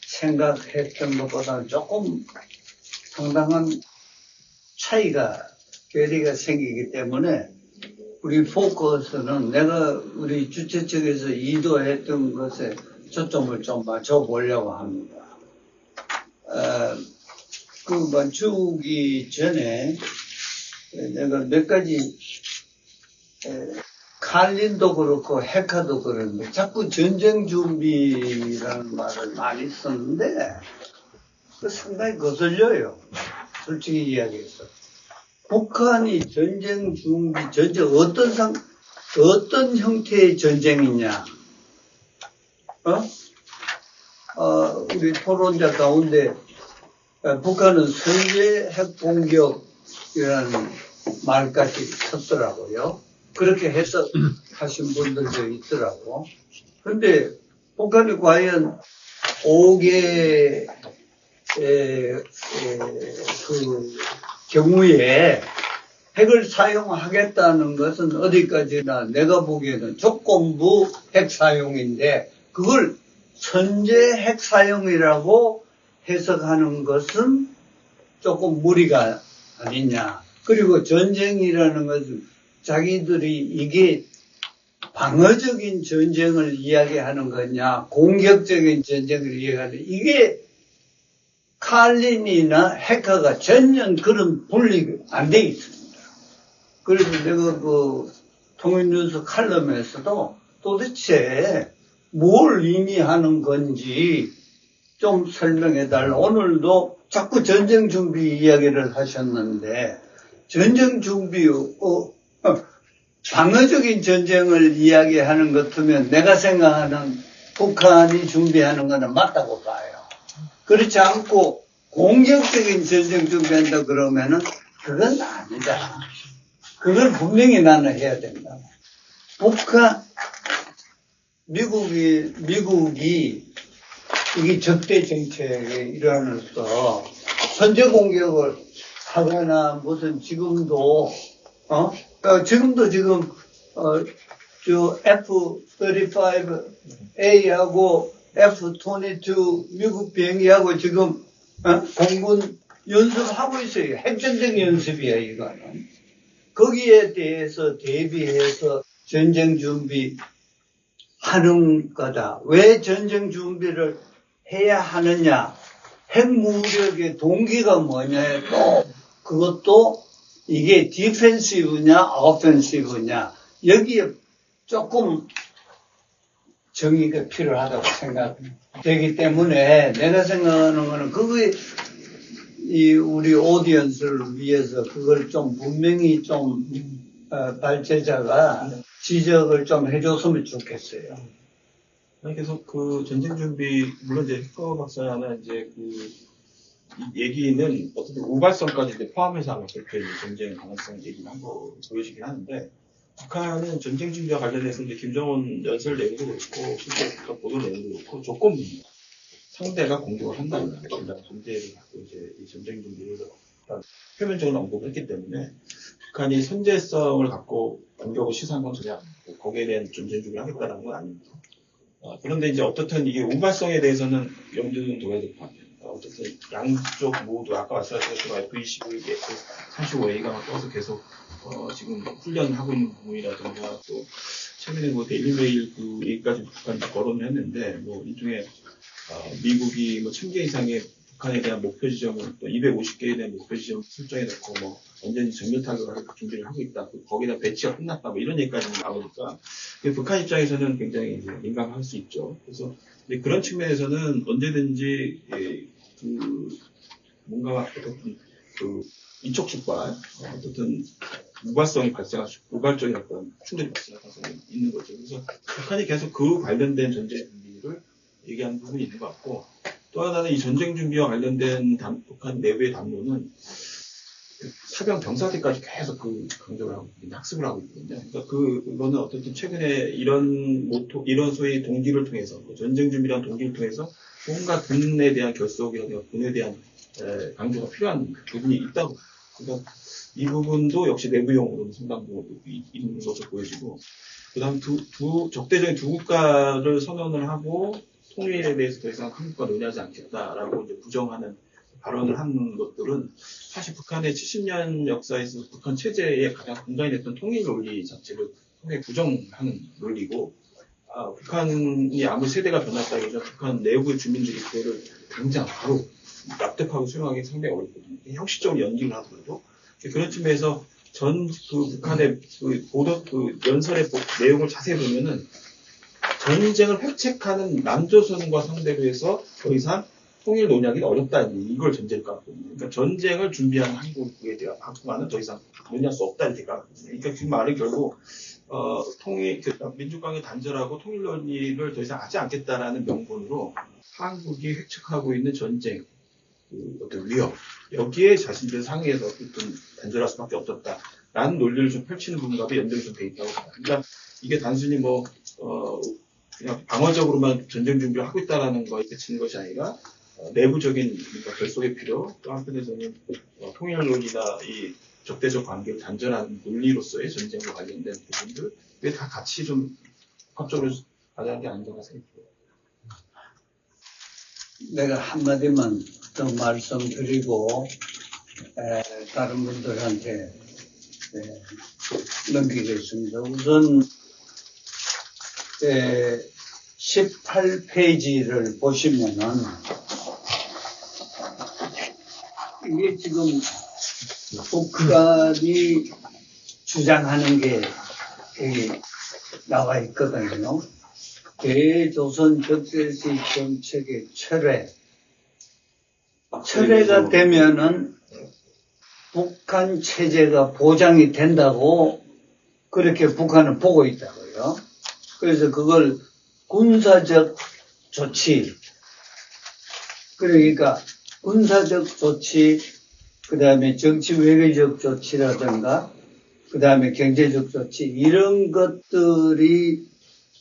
생각했던 것보다는 조금 상당한 차이가, 괴리가 생기기 때문에 우리 포커스는 내가 우리 주최 측에서 이도했던 것에 초점을 좀 맞춰보려고 합니다. 그 맞추기 전에 내가 몇 가지 칼린도 그렇고 헤카도 그런데 자꾸 전쟁 준비라는 말을 많이 썼는데 그 상당히 거슬려요. 솔직히 이야기해서. 북한이 전쟁 준비, 어떤 형태의 전쟁이냐. 우리 토론자 가운데 북한은 선제 핵공격이라는 말까지 썼더라고요. 그렇게 해석하신 분들도 있더라고. 그런데 북한이 과연 5개 그 경우에 핵을 사용하겠다는 것은 어디까지나 내가 보기에는 조건부 핵 사용인데 그걸 선제 핵 사용이라고 해석하는 것은 조금 무리가 아니냐. 그리고 전쟁이라는 것은 자기들이 이게 방어적인 전쟁을 이야기하는 거냐, 공격적인 전쟁을 이야기하는 이게 칼린이나 헤카가 전혀 그런 분리가 안 돼 있습니다. 그래서 내가 그 통일뉴스 칼럼에서도 도대체 뭘 의미하는 건지 좀 설명해달라. 오늘도 자꾸 전쟁 준비 이야기를 하셨는데 전쟁 준비, 방어적인 전쟁을 이야기하는 것 같으면 내가 생각하는 북한이 준비하는 것은 맞다고 봐요. 그렇지 않고 공격적인 전쟁 준비한다 그러면은 그건 아니다. 그걸 분명히 나는 해야 된다. 미국이 이게 적대 정책에 일어나서 선제 공격을 하거나 무슨 지금도 지금 F-35A하고 F-22 미국 비행기하고 지금 공군 연습하고 있어요. 핵전쟁 연습이야 이거는. 거기에 대해서 대비해서 전쟁 준비하는 거다. 왜 전쟁 준비를 해야 하느냐. 핵무력의 동기가 뭐냐. 또 그것도 이게 디펜시브냐 오펜시브냐 여기에 조금 정의가 필요하다고 생각되기 때문에 내가 생각하는 거는 그거에 우리 오디언스를 위해서 그걸 좀 분명히 좀 발제자가 지적을 좀 해줬으면 좋겠어요. 그래서 그 전쟁 준비 물론 이제 휘커 박사는 이제 그 얘기는 어떻게 우발성까지 이제 포함해서 아마 그렇게 전쟁 가능성 얘기를 한 거 보여지긴 하는데 북한은 전쟁 준비와 관련해서 이제 김정은 연설 내용도 그렇고 실제 보도 내용도 그렇고 조건부입니다. 상대가 공격을 한다면 전제를 갖고 이제 이 전쟁 준비를 표면적으로 언급을 했기 때문에 북한이 선제성을 갖고 공격을 시사한 건 전혀 아니고 거기에 대한 전쟁 준비를 하겠다는 건 아닙니다. 그런데 이제 어떻든 이게 우발성에 대해서는 염두는 둬야 될 것 같아요. 어쨌든 양쪽 모두 아까 말씀하신 것처럼 F-22, F-35A가 떠서 계속 지금 훈련하고 있는 부분이라든가 또 최근에 뭐 데일리메일 그 얘기까지 북한이 거론을 했는데 뭐 일종의 미국이 뭐 1000개 이상의 북한에 대한 목표 지점을 또 250개에 대한 목표 지점을 설정해 놓고 뭐 언제든지 정밀 타격을 할 준비를 하고 있다. 거기다 배치가 끝났다. 뭐 이런 얘기까지 나오니까 북한 입장에서는 굉장히 이제 민감할 수 있죠. 그래서 그런 측면에서는 언제든지 뭔가 어떤 이촉 출발, 어떤 우발성이 발생할 수, 우발적인 어떤 충돌이 발생할 가능성이 있는 거죠. 그래서 북한이 계속 그 관련된 전쟁 준비를 얘기하는 부분이 있는 것 같고, 또 하나는 이 전쟁 준비와 관련된 북한 내부의 담론은 사병 병사들까지 계속 강조를 하고 학습을 하고 있거든요. 그러니까 그거는 어쨌든 최근에 이런 소위 동기를 통해서 전쟁 준비라는 동기를 통해서 뭔가 군에 대한 결속이라든가 군에 대한 강조가 필요한 부분이 있다고. 그러니까 이 부분도 역시 내부용으로는 상당 부분 있는 것으로 보여지고, 그다음 적대적인 두 국가를 선언을 하고 통일에 대해서 더 이상 한국과 논의하지 않겠다라고 이제 부정하는 발언을 하는 것들은 사실 북한의 70년 역사에서 북한 체제에 가장 근간이 됐던 통일 논리 자체를 상당히 부정하는 논리고, 북한이 아무리 세대가 변했다 해도 북한 내부의 주민들이 그거를 당장 바로 납득하고 수용하기 상당히 어렵거든요. 형식적으로 연기를 하더라도. 그런 측면에서 북한의 연설의 내용을 자세히 보면은 전쟁을 획책하는 남조선과 상대로 해서 더 이상 통일 논의하기 어렵다. 이걸 전제로 갖거든요. 그러니까 전쟁을 준비하는 한국과는 더 이상 논의할 수 없다. 이렇게 갖거든요. 그러니까 그 말은 결국, 민주당이 단절하고 통일 논의를 더 이상 하지 않겠다라는 명분으로 한국이 획책하고 있는 전쟁, 어떤 위협, 여기에 자신들 상위에서 어떤 단절할 수밖에 없었다라는 논리를 좀 펼치는 부분과 연결이 좀 돼 있다고 봅니다. 그러니까 이게 단순히 그냥 방어적으로만 전쟁 준비를 하고 있다라는 거에 그치는 것이 아니라, 내부적인 결속의 필요, 또 한편에서는 통일 논의나 이 적대적 관계를 단절하는 논리로서의 전쟁과 관련된 부분들, 이게 다 같이 좀 합적으로 가져야 게 아닌가 생각해요. 내가 한마디만 더 말씀드리고 다른 분들한테 넘기겠습니다. 우선 18페이지를 보시면은 이게 지금 북한이 주장하는 게 여기 나와 있거든요. 대조선 적대시 정책의 철회가 되면은 북한 체제가 보장이 된다고 그렇게 북한은 보고 있다고요. 그래서 그걸 군사적 조치, 그러니까 군사적 조치, 그 다음에 정치 외교적 조치라든가, 그 다음에 경제적 조치, 이런 것들이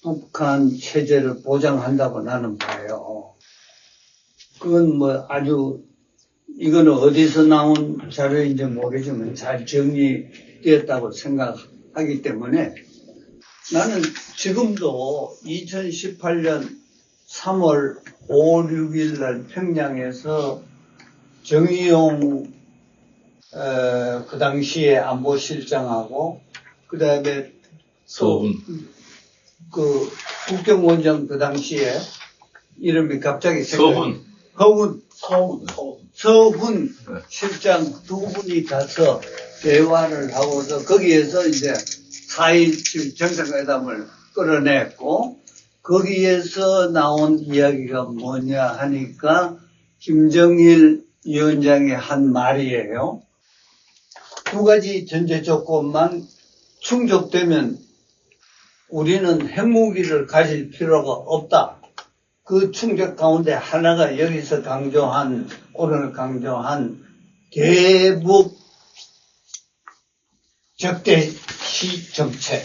북한 체제를 보장한다고 나는 봐요. 그건 이거는 어디서 나온 자료인지 모르지만 잘 정리되었다고 생각하기 때문에 나는 지금도 2018년 3월 5, 6일 날 평양에서 정의용 그 당시에 안보실장하고 그 다음에 국경원장 그 당시에 이름이 갑자기 서훈 실장 두 분이 가서 대화를 하고서 거기에서 이제 4.17 정상회담을 끌어냈고, 거기에서 나온 이야기가 뭐냐 하니까 김정일 위원장이 한 말이에요. 두 가지 전제 조건만 충족되면 우리는 핵무기를 가질 필요가 없다. 그 충족 가운데 하나가 여기서 오늘 강조한 대북 적대 정책,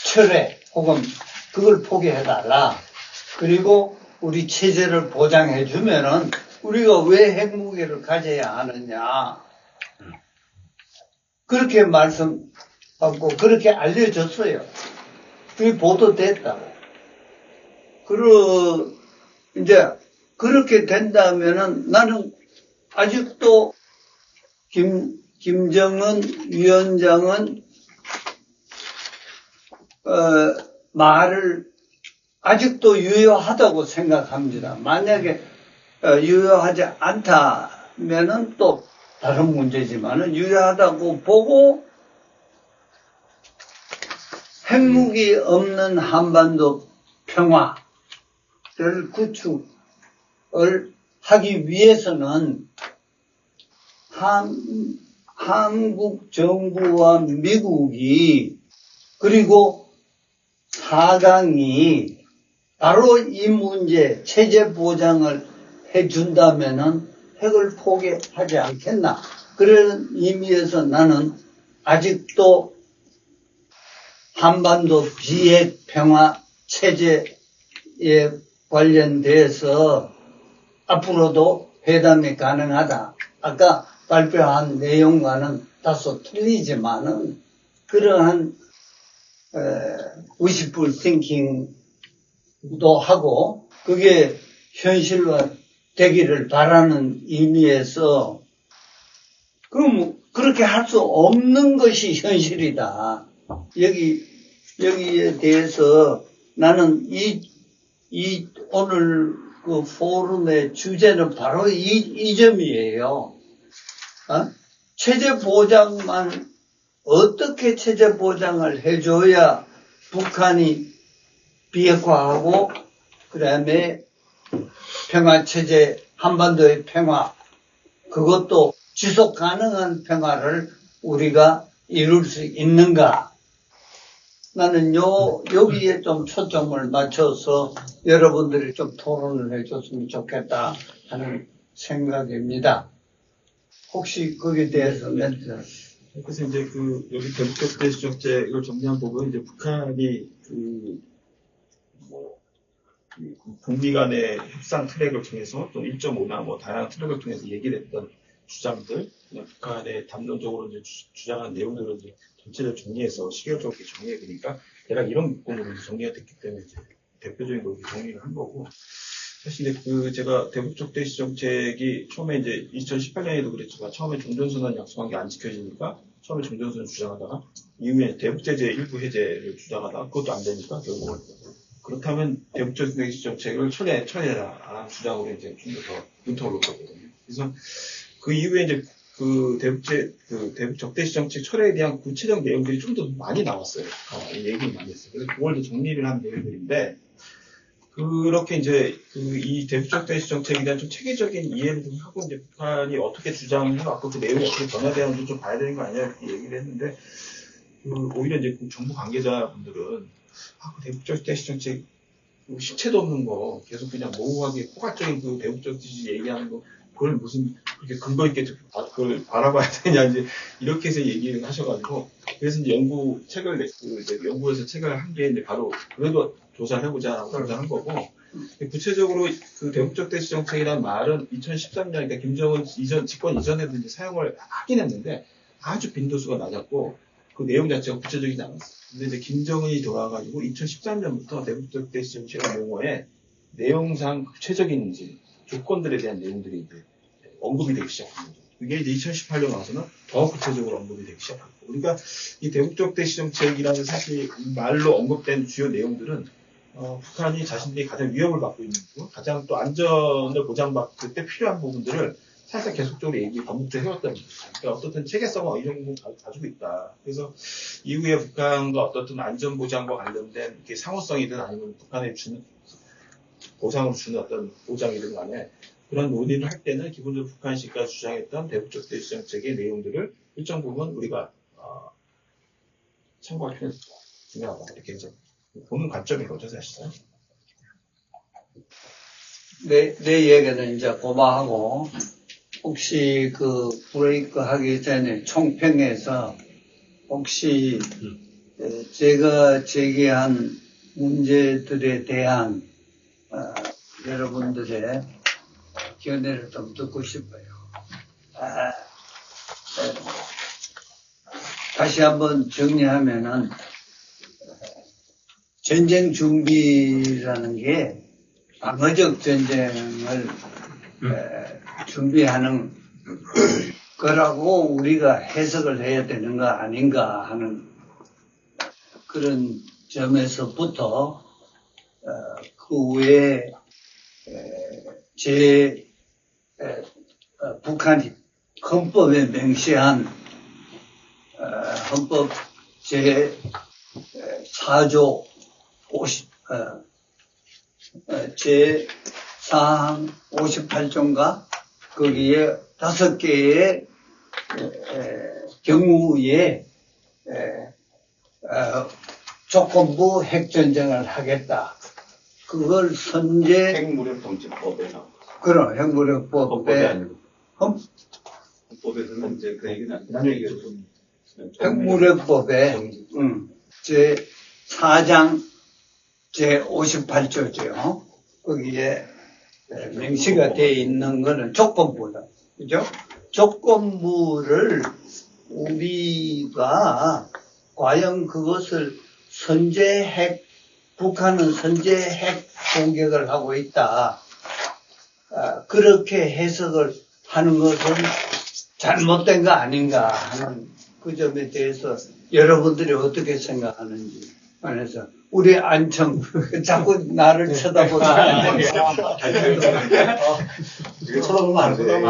철회 혹은 그걸 포기해달라. 그리고 우리 체제를 보장해주면은 우리가 왜 핵무기를 가져야 하느냐. 그렇게 말씀하고 그렇게 알려졌어요. 그게 보도됐다고. 이제 그렇게 된다면은 나는 아직도 김정은 위원장은 말을 아직도 유효하다고 생각합니다. 만약에 유효하지 않다면은 또 다른 문제지만은 유효하다고 보고 핵무기 없는 한반도 평화를 구축을 하기 위해서는 한국 정부와 미국이 그리고 4강이 바로 이 문제 체제 보장을 해준다면은 핵을 포기하지 않겠나. 그런 의미에서 나는 아직도 한반도 비핵 평화 체제에 관련돼서 앞으로도 회담이 가능하다. 아까 발표한 내용과는 다소 틀리지만은 그러한 wishful thinking도 하고 그게 현실화 되기를 바라는 의미에서 그럼 그렇게 할 수 없는 것이 현실이다. 여기에 대해서 나는 오늘 그 포럼의 주제는 바로 이 점이에요. 체제 보장만 어떻게 체제 보장을 해줘야 북한이 비핵화하고 그다음에 평화체제 한반도의 평화 그것도 지속 가능한 평화를 우리가 이룰 수 있는가. 나는 여기에 좀 초점을 맞춰서 여러분들이 좀 토론을 해줬으면 좋겠다 하는 생각입니다. 혹시 거기에 대해서 멘트? 그래서 이제 여기 대북적 대시정책 이걸 정리한 부분 이제 북한이 북미 간의 협상 트랙을 통해서 또 1.5나 뭐 다양한 트랙을 통해서 얘기를 했던 주장들, 북한의 담론적으로 이제 주장한 내용들을 이제 전체를 정리해서 시계적으로 정리해 보니까 대략 이런 묶음으로 정리가 됐기 때문에 이제 대표적인 걸 정리를 한 거고. 사실 제가 대북적 대시 정책이 처음에 이제 2018년에도 그랬지만 처음에 종전선언 약속한 게 안 지켜지니까 처음에 종전선언 주장하다가 이후에 대북제재 일부 해제를 주장하다가 그것도 안 되니까 결국은 그렇다면 대북적 대시 정책을 철회해라 주장으로 이제 좀 더 문턱을 놓았거든요. 그래서 그 이후에 이제 대북적 대시 정책 철회에 대한 구체적 내용들이 좀 더 많이 나왔어요. 얘기를 많이 했어요. 그래서 그걸 정리를 한 내용들인데 그렇게 이제 이 대북적 대시 정책에 대한 좀 체계적인 이해를 좀 하고 이제 북한이 어떻게 주장을 해왔고 그 내용이 어떻게 변화되는지 좀 봐야 되는 거 아니냐 이렇게 얘기를 했는데 오히려 이제 정부 관계자분들은 그 대북적 대시 정책 실체도 없는 거 계속 그냥 모호하게 포괄적인 그 대북적 대시 얘기하는 거 그걸 무슨 그렇게 근거 있게 그걸 바라봐야 되냐 이제 이렇게 해서 얘기를 하셔가지고 그래서 이제 연구에서 책을 한 게 이제 바로 그래도 조사를 해보자라고 조사한 거고 구체적으로 그 대북적 대시 정책이라는 말은 2013년 그러니까 김정은 집권 이전에도 이제 사용을 하긴 했는데 아주 빈도수가 낮았고 그 내용 자체가 구체적이지 않았어요. 근데 이제 김정은이 돌아와가지고 2013년부터 대북적 대시 정책의 용어에 내용상 구체적인 이제 조건들에 대한 내용들이 이제 언급이 되기 시작한 거죠. 그게 이제 2018년 와서는 더 구체적으로 언급이 되기 시작한 거고. 그러니까 이 대북적 대시 정책이라는 사실 말로 언급된 주요 내용들은 북한이 자신들이 가장 위협을 받고 있는 부분, 가장 또 안전을 보장받을 때 필요한 부분들을 살짝 계속적으로 반복적으로 해왔다는 거죠. 그러니까 어떻든 체계성은 이 정도 가지고 있다. 그래서 이후에 북한과 어떻든 안전보장과 관련된 이렇게 상호성이든 아니면 북한에 주는 보상을 주는 어떤 보장이든 간에 그런 논의를 할 때는 기본적으로 북한시가 주장했던 대북적 대시 정책의 내용들을 일정 부분 우리가 참고할 필요가 있다. 중요하다. 이렇게 이제 보는 관점인 거죠, 사실은. 내 얘기는 이제 고마하고 혹시 그 브레이크 하기 전에 총평에서 혹시 제가 제기한 문제들에 대한 여러분들의 견해를 좀 듣고 싶어요. 다시 한번 정리하면은 전쟁 준비라는 게 방어적 전쟁을 준비하는 거라고 우리가 해석을 해야 되는 거 아닌가 하는 그런 점에서부터 그 외에 북한이 헌법에 명시한 헌법 제 4조 50, 제 4항 58조인가 거기에 5개의 경우에 조건부 핵전쟁을 하겠다. 그걸 선제 핵무력정지법에 나와. 그런 헌법이 핵무력법에 아니고. 헌법에서는 이제 그 얘기는 딴 얘기죠. 핵무력법에 제 4장 제 58조죠. 거기에 명시가 되어 있는 거는 조건부다. 그죠? 조건부를 우리가 과연 그것을 북한은 선제 핵 공격을 하고 있다. 그렇게 해석을 하는 것은 잘못된 거 아닌가 하는 그 점에 대해서 여러분들이 어떻게 생각하는지 말해서 우리 안청 자꾸 나를 쳐다보잖아. 이게 쳐다보면 안 돼.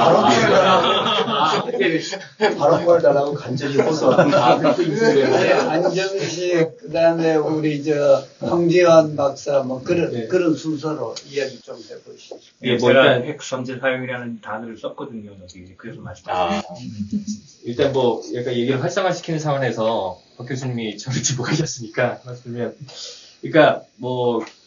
발언권을 달라고 간절히 호소. 안정식 그다음에 우리 황재환 박사 뭐 그런 순서로 이야기 좀 해보시죠. 예, 제가 핵선제 사용이라는 단어를 썼거든요. 그래서 말씀드렸습니다. 일단 약간 얘기를 활성화시키는 차원에서 박 교수님이 저를 지목하셨으니까 말씀드리면, 그러니까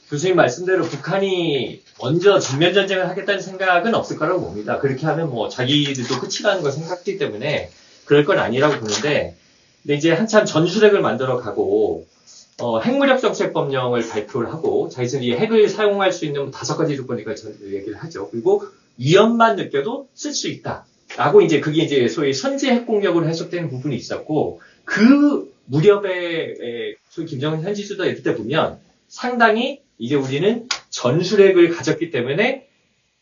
교수님 말씀대로 북한이 먼저 전면 전쟁을 하겠다는 생각은 없을 거라고 봅니다. 그렇게 하면 자기들도 끝이라는 걸 생각했기 때문에 그럴 건 아니라고 보는데, 근데 이제 한참 전술핵을 만들어 가고 핵무력 정책법령을 발표를 하고 자기들이 핵을 사용할 수 있는 5가지 조건이니까 얘기를 하죠. 그리고 위험만 느껴도 쓸 수 있다. 라고 이제 그게 이제 소위 선제 핵 공격으로 해석되는 부분이 있었고, 그 무렵에 소위 김정은 현 지도자 이때 보면 상당히 이제 우리는 전술핵을 가졌기 때문에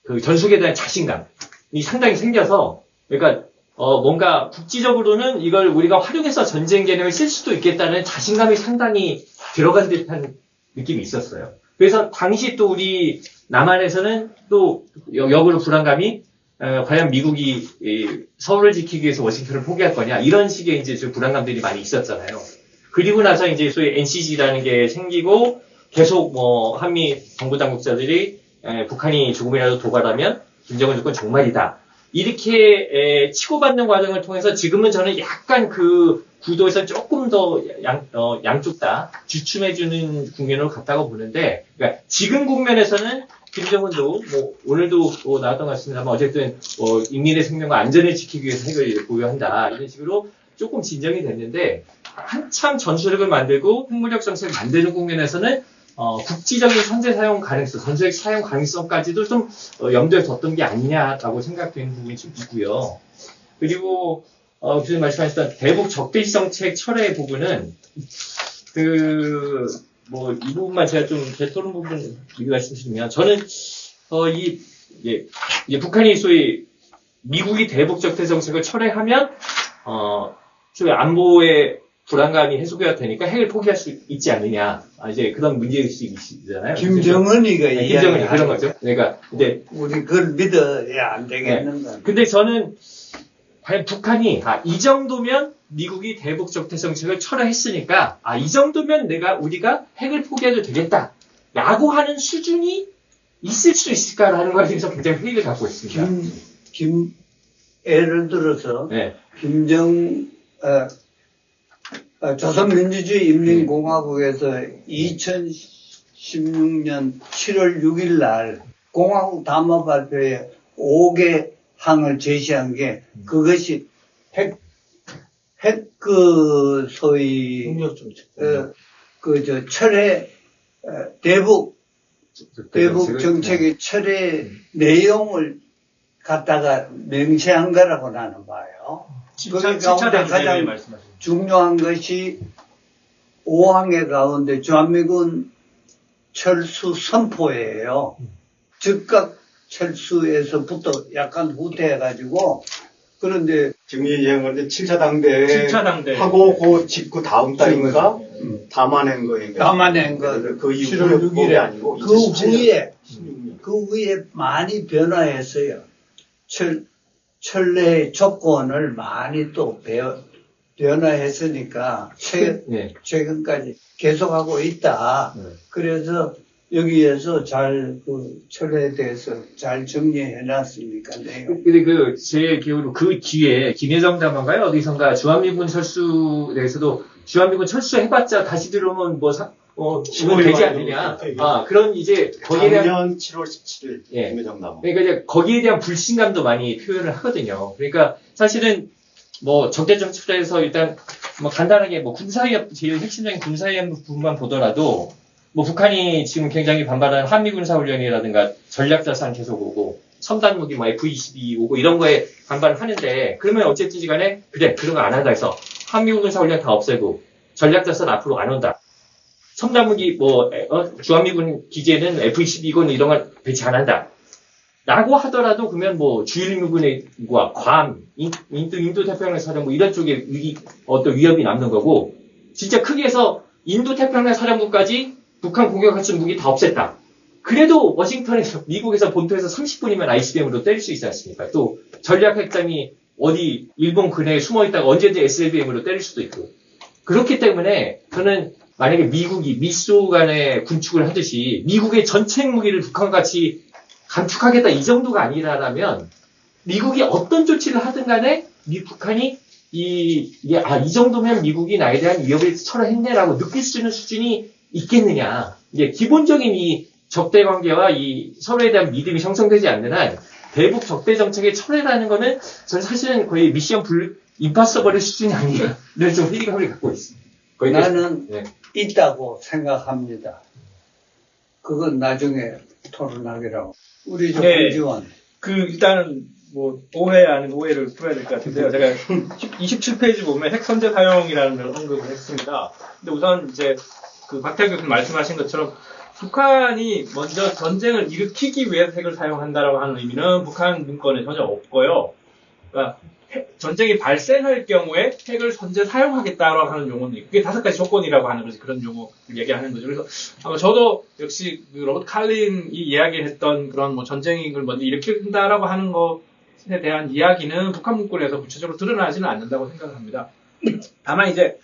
그 전술핵에 대한 자신감이 상당히 생겨서, 그러니까 뭔가 국지적으로는 이걸 우리가 활용해서 전쟁 개념을 쓸 수도 있겠다는 자신감이 상당히 들어간 듯한 느낌이 있었어요. 그래서 당시 또 우리 남한에서는 또 역으로 불안감이 과연 미국이 서울을 지키기 위해서 워싱턴을 포기할 거냐, 이런 식의 이제 좀 불안감들이 많이 있었잖아요. 그리고 나서 이제 소위 NCG라는 게 생기고 계속 한미 정부 당국자들이 북한이 조금이라도 도발하면 김정은 정권 종말이다. 이렇게 치고받는 과정을 통해서 지금은 저는 약간 그 구도에서 조금 더 양쪽 다 주춤해주는 국면으로 갔다고 보는데, 그러니까 지금 국면에서는 김정은도 오늘도 나왔던 것 같습니다만 어쨌든 인민의 생명과 안전을 지키기 위해서 핵을 보유한다, 이런 식으로 조금 진정이 됐는데, 한참 전술핵을 만들고 핵무력 정책을 만드는 국면에서는 국지적인 선제 사용 가능성, 전술핵 사용 가능성까지도 좀 염두에 뒀던 게 아니냐라고 생각되는 부분이 좀 있고요. 그리고 교수님 말씀하셨던 대북 적대시 정책 철회 부분은 이 부분만 제가 좀 제 토론 부분 말씀드리면, 저는 북한이 소위 미국이 대북 적대 정책을 철회하면 소위 안보의 불안감이 해소가 되니까 핵을 포기할 수 있지 않느냐, 이제 그런 문제의식이 있잖아요. 김정은이가 김정은이 그런 거죠. 그러니까 근데 우리 그걸 믿어야 안 되겠는 건. 근데 저는 과연 북한이 이 정도면 미국이 대북 적대 정책을 철회했으니까 이 정도면 우리가 핵을 포기해도 되겠다라고 하는 수준이 있을 수 있을까라는 거에 대해서 굉장히 회의를 갖고 있습니다. 예를 들어서 조선민주주의 인민공화국에서 2016년 7월 6일 날 공화국 담화 발표에 5개 항을 제시한 게, 그것이 소위 철회 대북 정책의 철회 내용을 갖다가 명시한 거라고 나는 봐요. 거기 가운데 가장 중요한 것이 5항의 가운데 주한미군 철수 선포예요. 즉각 철수에서부터 약간 후퇴해가지고 그런데 증리행을 7차 당대 7차 당대. 하고 그 직후 다음 달인가 음. 담아낸 거예요. 담아낸 거. 그 이후 7월 6일이 6일에 아니고 그 2017년 후에 16년. 그 후에 많이 변화했어요. 철례의 조건을 많이 또 변화했으니까 네. 최근까지 계속하고 있다. 네. 그래서 여기에서 잘 그 철회에 대해서 잘 정리해 놨으니까 내요. 근데 제 기억으로 그 뒤에 김혜정 담화인가요? 어디선가 주한미군 철수에서도 주한미군 철수해봤자 다시 들어오면 이건 되지 않느냐. 그런 이제 거기에 대한 작년 7월 17일 예. 김회장담. 그러니까 이제 거기에 대한 불신감도 많이 표현을 하거든요. 그러니까 사실은 적대정치부에서 일단 간단하게 군사위협 제일 핵심적인 군사위협 부분만 보더라도 북한이 지금 굉장히 반발하는 한미군사훈련이라든가 전략자산 계속 오고 첨단무기 F-22 오고 이런 거에 반발을 하는데 그러면 어쨌든지 간에 그래 그런 거 안 한다 해서 한미군사훈련 다 없애고 전략자산 앞으로 안 온다. 첨단무기 주한미군 기지에는 F-22군 이런 걸 배치 안 한다. 라고 하더라도 그러면 주일미군의 괌, 인도태평양 사령부 이런 쪽에 어떤 위협이 남는 거고 진짜 크게 해서 인도태평양 사령부까지 북한 공격할 수 있는 무기 다 없앴다. 그래도 워싱턴에서 미국에서 본토에서 30분이면 ICBM으로 때릴 수 있지 않습니까? 또 전략핵장이 어디 일본 근해에 숨어있다가 언제든지 SLBM으로 때릴 수도 있고 그렇기 때문에 저는 만약에 미국이 미소 간에 군축을 하듯이 미국의 전체 핵무기를 북한같이 감축하겠다 이 정도가 아니라면 미국이 어떤 조치를 하든 간에 북한이 이 정도면 미국이 나에 대한 위협을 철회했네라고 느낄 수 있는 수준이 있겠느냐. 이제 기본적인 이 적대 관계와 이 서로에 대한 믿음이 형성되지 않는 한 대북 적대 정책의 철회라는 거는 저는 사실은 거의 미션 임파서블의 수준이 아니라는 좀 회의감을 갖고 있습니다. 나는 네. 있다고 생각합니다. 그건 나중에 토론하기로. 우리 좀 네. 지원. 일단은 오해 아닌 오해를 풀어야 될 것 같은데요. 제가 27페이지 보면 핵 선제 사용이라는 걸 언급을 했습니다. 근데 우선 이제 박태환 교수님 말씀하신 것처럼 북한이 먼저 전쟁을 일으키기 위해서 핵을 사용한다라고 하는 의미는 북한 문건에 전혀 없고요. 그러니까 전쟁이 발생할 경우에 핵을 선제 사용하겠다라고 하는 용어는 그게 5가지 조건이라고 하는 거지 그런 용어를 얘기하는 거죠. 그래서 아마 저도 역시 로버트 칼린이 이야기했던 그런 전쟁을 먼저 일으킨다라고 하는 것에 대한 이야기는 북한 문건에서 구체적으로 드러나지는 않는다고 생각을 합니다. 다만 이제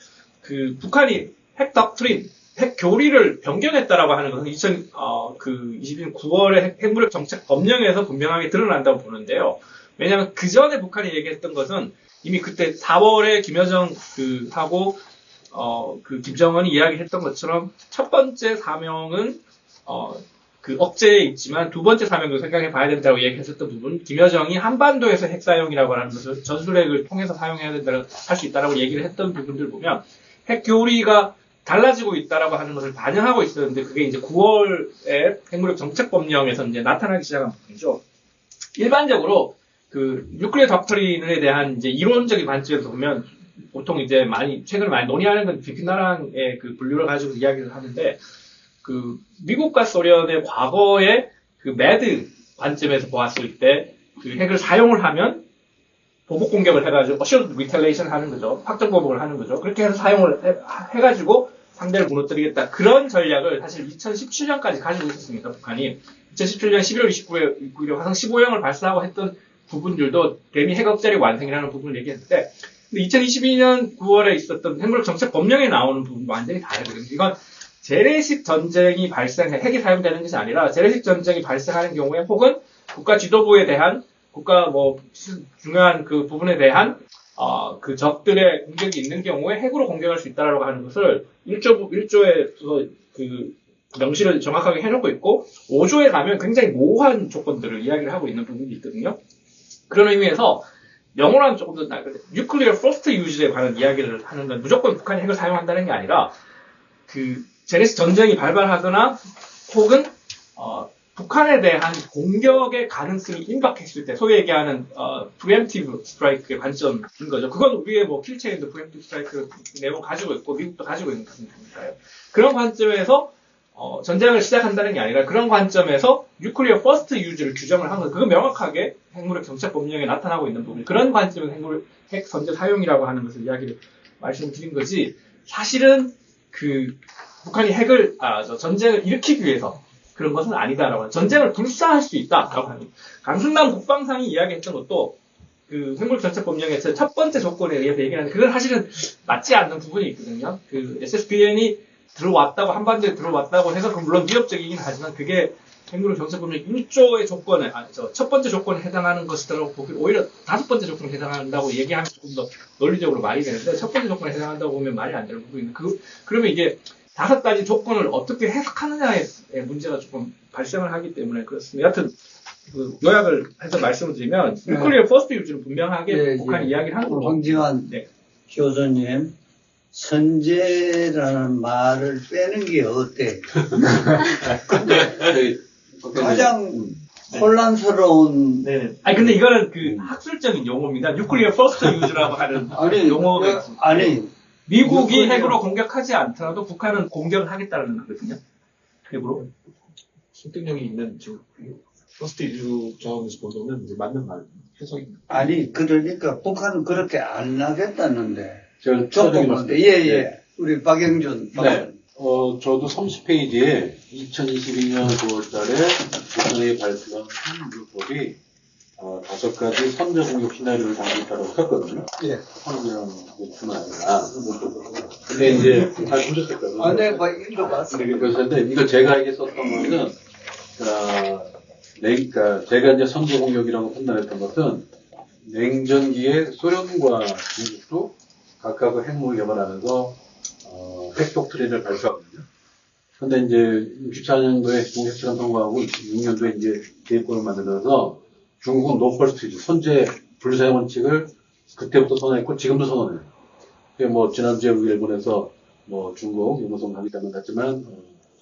북한이 핵 덕트린 핵 교리를 변경했다라고 하는 것은 2021년 9월에 핵무력 정책 법령에서 분명하게 드러난다고 보는데요. 왜냐하면 그 전에 북한이 얘기했던 것은 이미 그때 4월에 김여정 하고 김정은이 이야기했던 것처럼 첫 번째 사명은 억제에 있지만 두 번째 사명도 생각해 봐야 된다고 얘기했었던 부분, 김여정이 한반도에서 핵 사용이라고 하는 것을 전술핵을 통해서 사용해야 된다고 할 수 있다라고 얘기를 했던 부분들 보면 핵 교리가 달라지고 있다라고 하는 것을 반영하고 있었는데 그게 이제 9월에 핵무력 정책법령에서 이제 나타나기 시작한 부분이죠. 일반적으로 뉴클리어 닥터린에 대한 이제 이론적인 관점에서 보면 보통 이제 최근에 많이 논의하는 건 비피나랑의 분류를 가지고 이야기를 하는데 미국과 소련의 과거의 매드 관점에서 보았을 때 핵을 사용을 하면 보복 공격을 해가지고 shield retaliation 하는 거죠. 확정 보복을 하는 거죠. 그렇게 해서 사용을 해가지고 상대를 무너뜨리겠다. 그런 전략을 사실 2017년까지 가지고 있었습니다. 북한이 2017년 11월 29일에 화성 15형을 발사하고 했던 부분들도 개미 핵 억제력 완성이라는 부분을 얘기했는데 근데 2022년 9월에 있었던 핵무력 정책 법령에 나오는 부분도 완전히 다르거든요. 이건 재래식 전쟁이 핵이 사용되는 것이 아니라 재래식 전쟁이 발생하는 경우에 혹은 국가 지도부에 대한 중요한 부분에 대한 적들의 공격이 있는 경우에 핵으로 공격할 수 있다라고 하는 것을 1조에서 명시를 정확하게 해놓고 있고 5조에 가면 굉장히 모호한 조건들을 이야기를 하고 있는 부분이 있거든요. 그런 의미에서 영어로는 조금 더 나거든요. 뉴클리어 퍼스트 유즈에 관한 이야기를 하는 건 무조건 북한이 핵을 사용한다는 게 아니라 재래식 전쟁이 발발하거나 혹은 북한에 대한 공격의 가능성이 임박했을 때 소위 얘기하는 preemptive strike의 관점인 거죠. 그건 우리의 킬체인도 preemptive strike 내용을 가지고 있고 미국도 가지고 있는 거니까요. 그런 관점에서 전쟁을 시작한다는 게 아니라 그런 관점에서 뉴클리어 퍼스트 유즈를 규정을 한 거예요. 그건 명확하게 핵무력 정책 법령에 나타나고 있는 부분. 그런 관점에서 핵 선제 사용이라고 하는 것을 이야기를 말씀드린 거지. 사실은 북한이 전쟁을 일으키기 위해서 그런 것은 아니다라고 하는, 전쟁을 불사할 수 있다라고 하는. 강승남 국방상이 이야기했던 것도 핵무력 정책 법령에서 첫 번째 조건에 의해서 얘기하는, 그건 사실은 맞지 않는 부분이 있거든요. SSBN이 들어왔다고, 한반도에 들어왔다고 해서, 물론 위협적이긴 하지만, 그게 핵무력 정책 법령 1조의 조건에, 첫 번째 조건에 해당하는 것이라고 보기, 오히려 5번째 조건에 해당한다고 얘기하면 조금 더 논리적으로 말이 되는데, 첫 번째 조건에 해당한다고 보면 말이 안 되는 부분이 있는, 그러면 이게 5가지 조건을 어떻게 해석하느냐에 문제가 조금 발생을 하기 때문에 그렇습니다. 여하튼, 요약을 해서 말씀을 드리면, 뉴클리어 퍼스트 유즈는 분명하게 북한이 이야기를 하는 거죠. 황지환 교수님, 선제라는 말을 빼는 게 어때? 가장 혼란스러운. 네. 아니, 근데 이거는 학술적인 용어입니다. 뉴클리어 퍼스트 유즈라고 하는 용어가 있습니다. 아니, 미국이 핵으로 공격하지 않더라도 북한은 공격을 하겠다는 거거든요. 핵으로. 설득력이 있는 퍼스트 유즈 자원에서 보면은 맞는 말, 해석입니다. 아니, 그러니까 북한은 그렇게 안 하겠다는데. 조금, 예. 우리 박영준. 네. 저도 30페이지에 2022년 9월 달에 북한이 발표한 핵무력법이 5가지 선제 공격 시나리오를 담고 있다고 썼거든요. 예. 선제는 뿐만 아니라. 근데 이제 잘 보셨을 거예요. 아, 네, 읽어봤어요. 그런데 이거 제가 이게 썼던 거는, 그러니까 제가 이제 선제 공격이라고 판단했던 것은 냉전기에 소련과 중국도 각각 핵무기 개발하면서 핵 독트린을 발표하거든요. 근데 이제 64년도에 중핵실험 통과하고 66년도에 이제 계획권을 만들어서 중국은 노펄스트 유즈, 선제 불사용 원칙을 그때부터 선언했고 지금도 선언해요. 뭐 지난주에 일본에서 뭐 중국 유무선 합의가 만났지만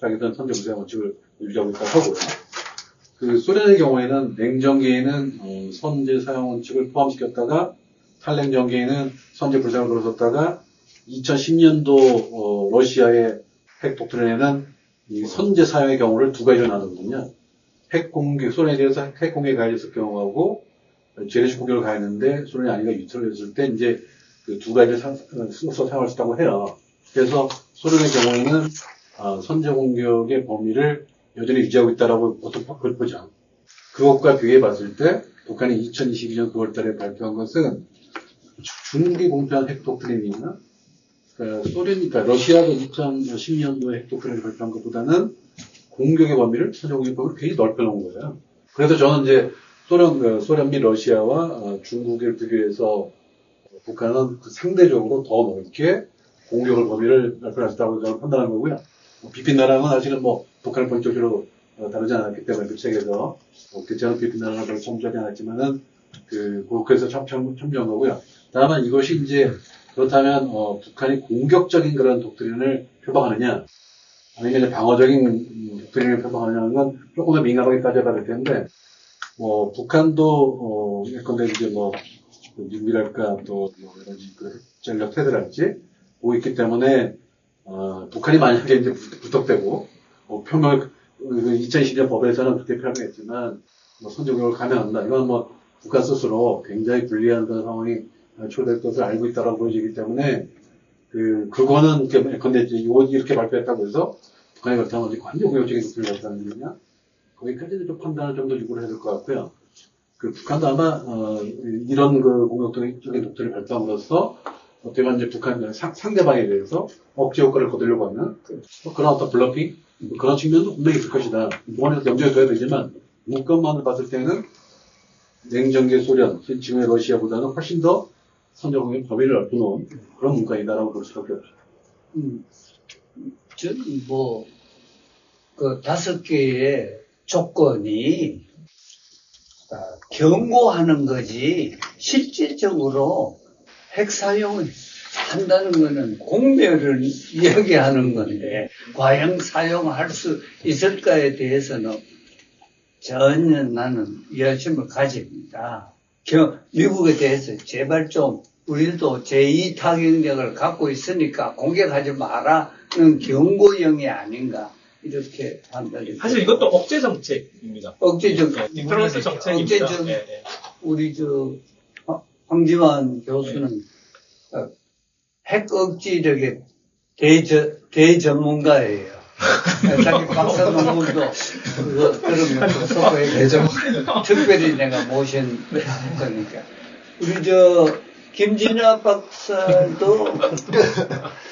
자기들은 선제 불사용 원칙을 유지하고 있다고 하고요. 소련의 경우에는 냉전기에는 선제 사용 원칙을 포함시켰다가 탈냉전기에는 선제 불사용을 들어섰다가 2010년도 러시아의 핵 독트린에는 이 선제 사용의 경우를 2가지로 나누거든요. 핵 공격, 소련에 대해서 핵 공격이 가해졌을 경우하고 재래식 공격을 가했는데 소련이 아니라 유출을 했을 때 이제 2가지를 써서 사용할 수 있다고 해요. 그래서 소련의 경우에는 선제 공격의 범위를 여전히 유지하고 있다라고 보통 보죠. 그것과 비교해 봤을 때 북한이 2022년 9월 달에 발표한 것은 중국이 공표한 핵 독트린이나 그러니까 러시아가 2010년도에 핵 독트린을 발표한 것보다는 공격의 범위를, 선제 공격의 범위를 굉장히 넓혀놓은 거예요. 그래서 저는 이제 소련 및 러시아와 중국을 비교해서 북한은 상대적으로 더 넓게 공격의 범위를 넓혀놨다고 저는 판단한 거고요. 비핀나라는 아직은 북한을 본격적으로 다루지 않았기 때문에 그 책에서 괜찮은 비핀나라는 별로 첨부하지 않았지만은 그래서 첨부한 거고요. 다만 이것이 이제 그렇다면 북한이 공격적인 그런 독트린을 표방하느냐 아니면 이제 방어적인 독트린을 표방하느냐는 건 조금 더 민감하게 따져봐야 될 텐데 북한도 예컨대 이제 미국이랄까 또 여러 전력 태세랄지 보고 있기 때문에 북한이 만약에 이제 부탁되고 표명을 2020년 법에서는 그렇게 표명했지만 선제 공격을 감행한다. 이건 북한 스스로 굉장히 불리한 그런 상황이 초래될 것을 알고 있다고 보여지기 때문에 그거는 근데 이렇게 발표했다고 해서 북한이 그렇다면 완전 공격적인 독트린을 발표하는 거냐? 거기까지는 좀 판단을 좀 더 요구를 해야 될 것 같고요. 북한도 아마 이런 공격적인 독트린을 발표함으로써 어떻게 보면 이제 북한 상대방에 대해서 억제 효과를 거두려고 하는 그런 어떤 블러핑 그런 측면도 분명히 있을 것이다. 보안에서 염두에 둬야 되지만 문건만을 봤을 때는 냉전기 소련, 지금의 러시아보다는 훨씬 더 선제 공격 범위를 넓혀놓은 그런 문건이다라고 볼 수밖에 없죠. 저는 5개의 조건이 경고하는 거지 실질적으로 핵 사용을 한다는 거는 공멸을 이야기하는 건데 과연 사용할 수 있을까에 대해서는 전혀 나는 의심을 가집니다. 미국에 대해서 제발 좀 우리도 제2 타격력을 갖고 있으니까 공격하지 마라는 경고형이 아닌가. 이렇게 판단이 사실 이것도 억제 정책입니다. 억제적 인터넷 정책입니다. 억제적 예, 예. 우리 황지환 교수는 핵 억지력의 대전문가예요. 자기 박사 논문도 그런 것도 써보고 특별히 내가 모신 거니까. 우리 김진아 박사도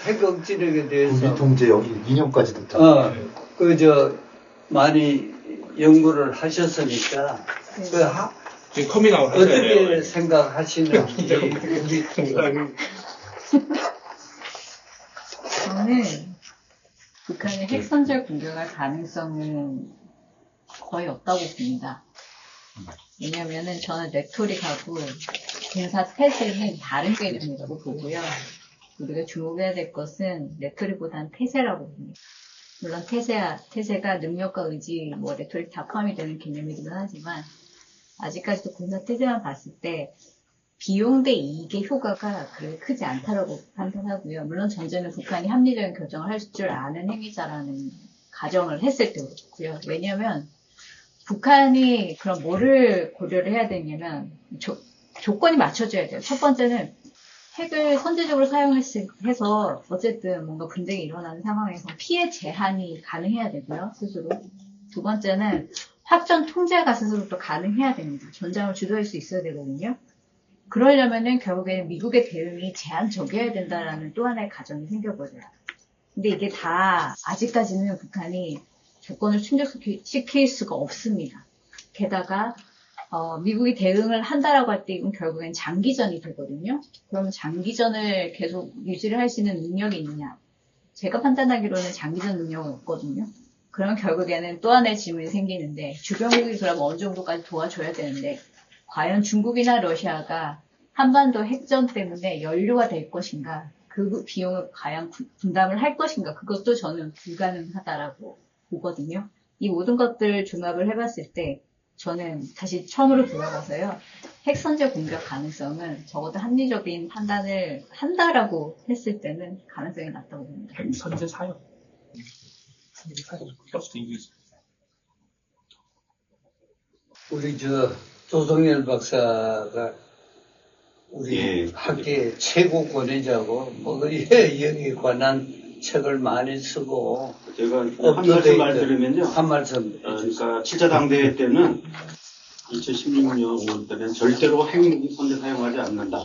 핵 억지력에 대해서 동제 여기 인형까지 듣다. 많이 연구를 하셨으니까 지금 커밍아웃 하셔야 어떻게 돼요. 생각하시는지 우리 저는 북한의 핵선제 공격할 가능성은 거의 없다고 봅니다. 왜냐면은 저는 레토릭하고 군사 태세는 다른 개념이라고 보고요. 우리가 주목해야 될 것은 레토릭보다는 태세라고 봅니다. 물론 태세가 능력과 의지, 레토릭 다 포함이 되는 개념이기는 하지만 아직까지도 군사 태세만 봤을 때 비용 대 이익의 효과가 그렇게 크지 않다라고 판단하고요. 물론 전제는 북한이 합리적인 결정을 할 줄 아는 행위자라는 가정을 했을 때 그렇고요. 왜냐하면 북한이 그럼 뭐를 고려를 해야 되냐면 조건이 맞춰져야 돼요. 첫 번째는 핵을 선제적으로 사용해서 어쨌든 뭔가 분쟁이 일어나는 상황에서 피해 제한이 가능해야 되고요. 스스로. 두 번째는 확전 통제가 스스로 또 가능해야 됩니다. 전장을 주도할 수 있어야 되거든요. 그러려면은 결국에는 미국의 대응이 제한적이어야 된다라는 또 하나의 가정이 생겨버려요. 근데 이게 다 아직까지는 북한이 조건을 충족시킬 수가 없습니다. 게다가 미국이 대응을 한다라고 할 때 이건 결국엔 장기전이 되거든요. 그러면 장기전을 계속 유지를 할 수 있는 능력이 있느냐? 제가 판단하기로는 장기전 능력은 없거든요. 그러면 결국에는 또 하나의 질문이 생기는데 주변국이 그러면 어느 정도까지 도와줘야 되는데 과연 중국이나 러시아가 한반도 핵전 때문에 연루가 될 것인가? 그 비용을 과연 분담을 할 것인가? 그것도 저는 불가능하다라고 보거든요. 이 모든 것들을 종합을 해봤을 때 저는 다시 처음으로 돌아가서요. 핵선제 공격 가능성은 적어도 합리적인 판단을 한다라고 했을 때는 가능성이 낮다고 봅니다. 선제 사용. 선제 사용. 그럴 수도 있습니다. 우리 조성열 박사가 우리 학계 최고 권위자고 여기에 관한 책을 많이 쓰고 제가 한 말씀 말드리면요. 한 말씀. 그러니까 7차 당대회 때는 2016년 5월달에는 절대로 핵무기 선제 사용하지 않는다.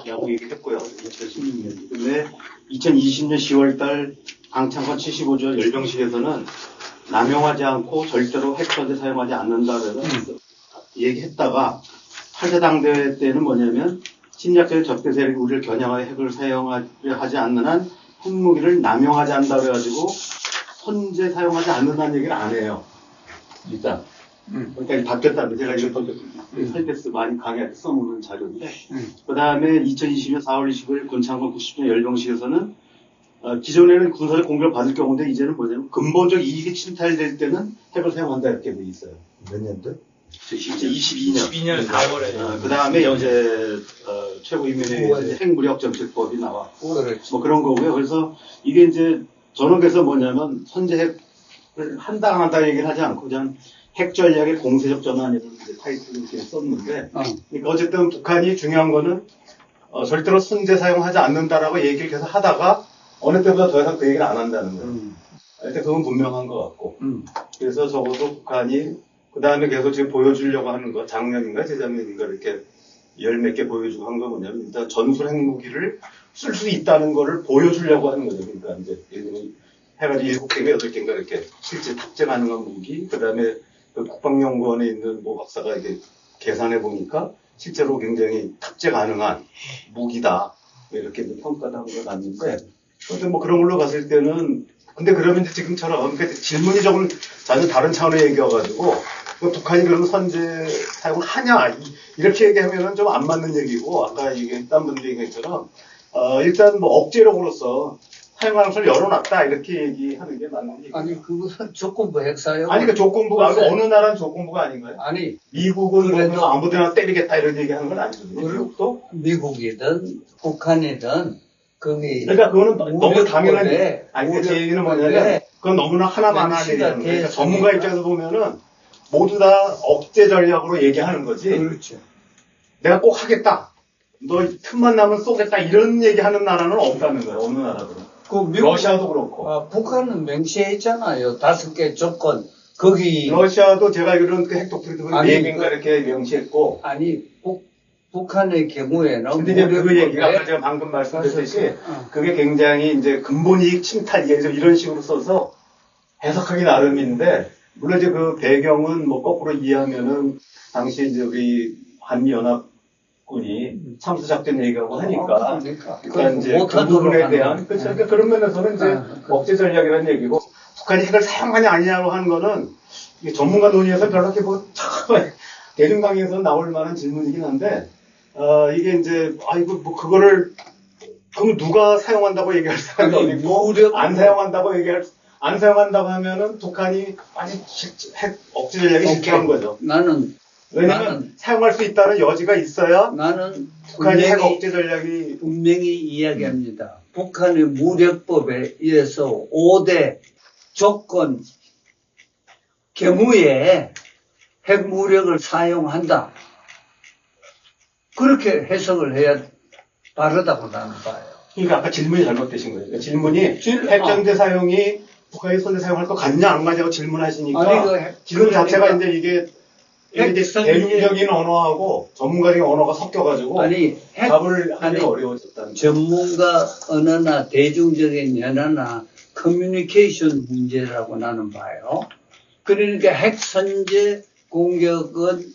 라고 얘기했고요. 2016년. 근데 2020년 10월달 방창건 75조 열병식에서는 남용하지 않고 절대로 핵 선제 사용하지 않는다라고 얘기했다가 8차 당대회 때는 뭐냐면 침략적 적대 세력이 우리를 겨냥하여 핵을 사용하지 않는 한 핵무기를 남용하지 않는다고 해가지고 선제 사용하지 않는다는 얘기를 안 해요. 일단. 그러니까 바뀌었다는 제가 이거 설데스 많이 강하게 써놓는 자료인데 그 다음에 2020년 4월 20일 군창건 90년 열병식에서는 기존에는 군사적 공격을 받을 경우인데 이제는 뭐냐면 근본적 이익이 침탈될 때는 핵을 사용한다 이렇게 돼 있어요. 몇 년도? 22년 4월에. 그 다음에 이제 최고위원회에서 핵무력정책법이 나왔고 뭐 그런 거고요. 그래서 이게 이제 저는 그래서 뭐냐면 선제 핵을 한다 안 한다 얘기를 하지 않고 그냥 핵 전략의 공세적 전환이라는 이제 타이틀을 이렇게 썼는데 그러니까 어쨌든 북한이 중요한 거는 절대로 선제 사용하지 않는다라고 얘기를 계속 하다가 어느 때보다 더 이상 그 얘기를 안 한다는 거예요. 일단 그건 분명한 것 같고 그래서 적어도 북한이 그 다음에 계속 지금 보여주려고 하는 거, 작년인가 재작년인가 이렇게 열 몇 개 보여주고 한 거 뭐냐면 일단 전술 핵무기를 쓸 수 있다는 거를 보여주려고 하는 거죠. 그러니까 이제 예를 들면 해가지고 7개인가 8개인가 이렇게 실제 탑재 가능한 무기, 그 다음에 그 국방연구원에 있는 모 박사가 이게 계산해 보니까 실제로 굉장히 탑재 가능한 무기다. 이렇게 평가를 한 걸 봤는데, 근데 뭐 그런 걸로 봤을 때는 근데 그러면 이제 지금처럼 그러니까 질문이 조금 전혀 다른 차원의 얘기여가지고 북한이 그러면 선제 사용을 하냐 이렇게 얘기하면은 좀 안 맞는 얘기고 아까 얘기했던 분들 얘기처럼 일단 뭐 억제력으로서 사용하는 걸 열어놨다 이렇게 얘기하는 게 맞는 얘기. 아니 그것은 조건부 핵사용. 아니 그 조건부가 어느 나라는 조건부가 아닌가요? 아니 미국은 그래도 뭐 아무데나 때리겠다 이런 얘기하는 건 아니거든요. 그리고 미국도 미국이든 북한이든 거기 그러니까 그거는 너무 당연한 무력법에 아니 제 얘기는 뭐냐면 그건 너무나 하나만 하는 명시가 얘기예요. 그러니까 돼 전문가 있으니까. 입장에서 보면은 모두 다 억제 전략으로 얘기하는 거지. 그렇죠. 내가 꼭 하겠다. 너 틈만 나면 쏘겠다. 이런 얘기하는 나라는 없다는 거예요. 어느 나라도. 그 미국, 러시아도 그렇고. 북한은 명시했잖아요. 5개 조건. 거기 러시아도 제가 알기로는 그 핵독트린을 아니, 4개인가 이렇게 명시했고. 아니 북한의 경우에는 근데 이제 그 무력법에 얘기가 아까 제가 방금 말씀드렸듯이 어. 그게 굉장히 이제 근본이익 침탈 이런 식으로 써서 해석하기 나름인데 물론 이제 그 배경은 뭐 거꾸로 이해하면은 당시 이제 우리 한미연합군이 참수작전 얘기하고 하니까 그러니까 이제 그 부분에 대한 그러니까 그런 면에서는 이제 억제 전략이라는 얘기고 북한이 핵을 사용하냐 아니냐로 하는 거는 이게 전문가 논의에서 별로 이렇게 뭐 대중 강의에서 나올 만한 질문이긴 한데 이게 이제 이거 뭐 그거를 그럼 누가 사용한다고 얘기할 사람이 어디 있고 안 사용한다고 하면은 북한이 핵 억제 전략이 실패한 거죠. 왜냐면 사용할 수 있다는 여지가 있어야 나는 북한이 핵 억제 전략이 분명히 이야기합니다. 북한의 무력법에 의해서 5대 조건 경우에 핵무력을 사용한다. 그렇게 해석을 해야 바르다고 나는 봐요. 그러니까 아까 질문이 잘못되신 거예요. 그러니까 질문이 핵전제 사용이 북한이 선제 사용할 것 같냐 안 맞냐고 질문하시니까 질문 자체가 이제 이게 대중적인 언어하고 전문가적인 언어가 섞여가지고 답을 하기가 어려워졌다는 전문가 언어나 대중적인 언어나 커뮤니케이션 문제라고 나는 봐요. 그러니까 핵 선제 공격은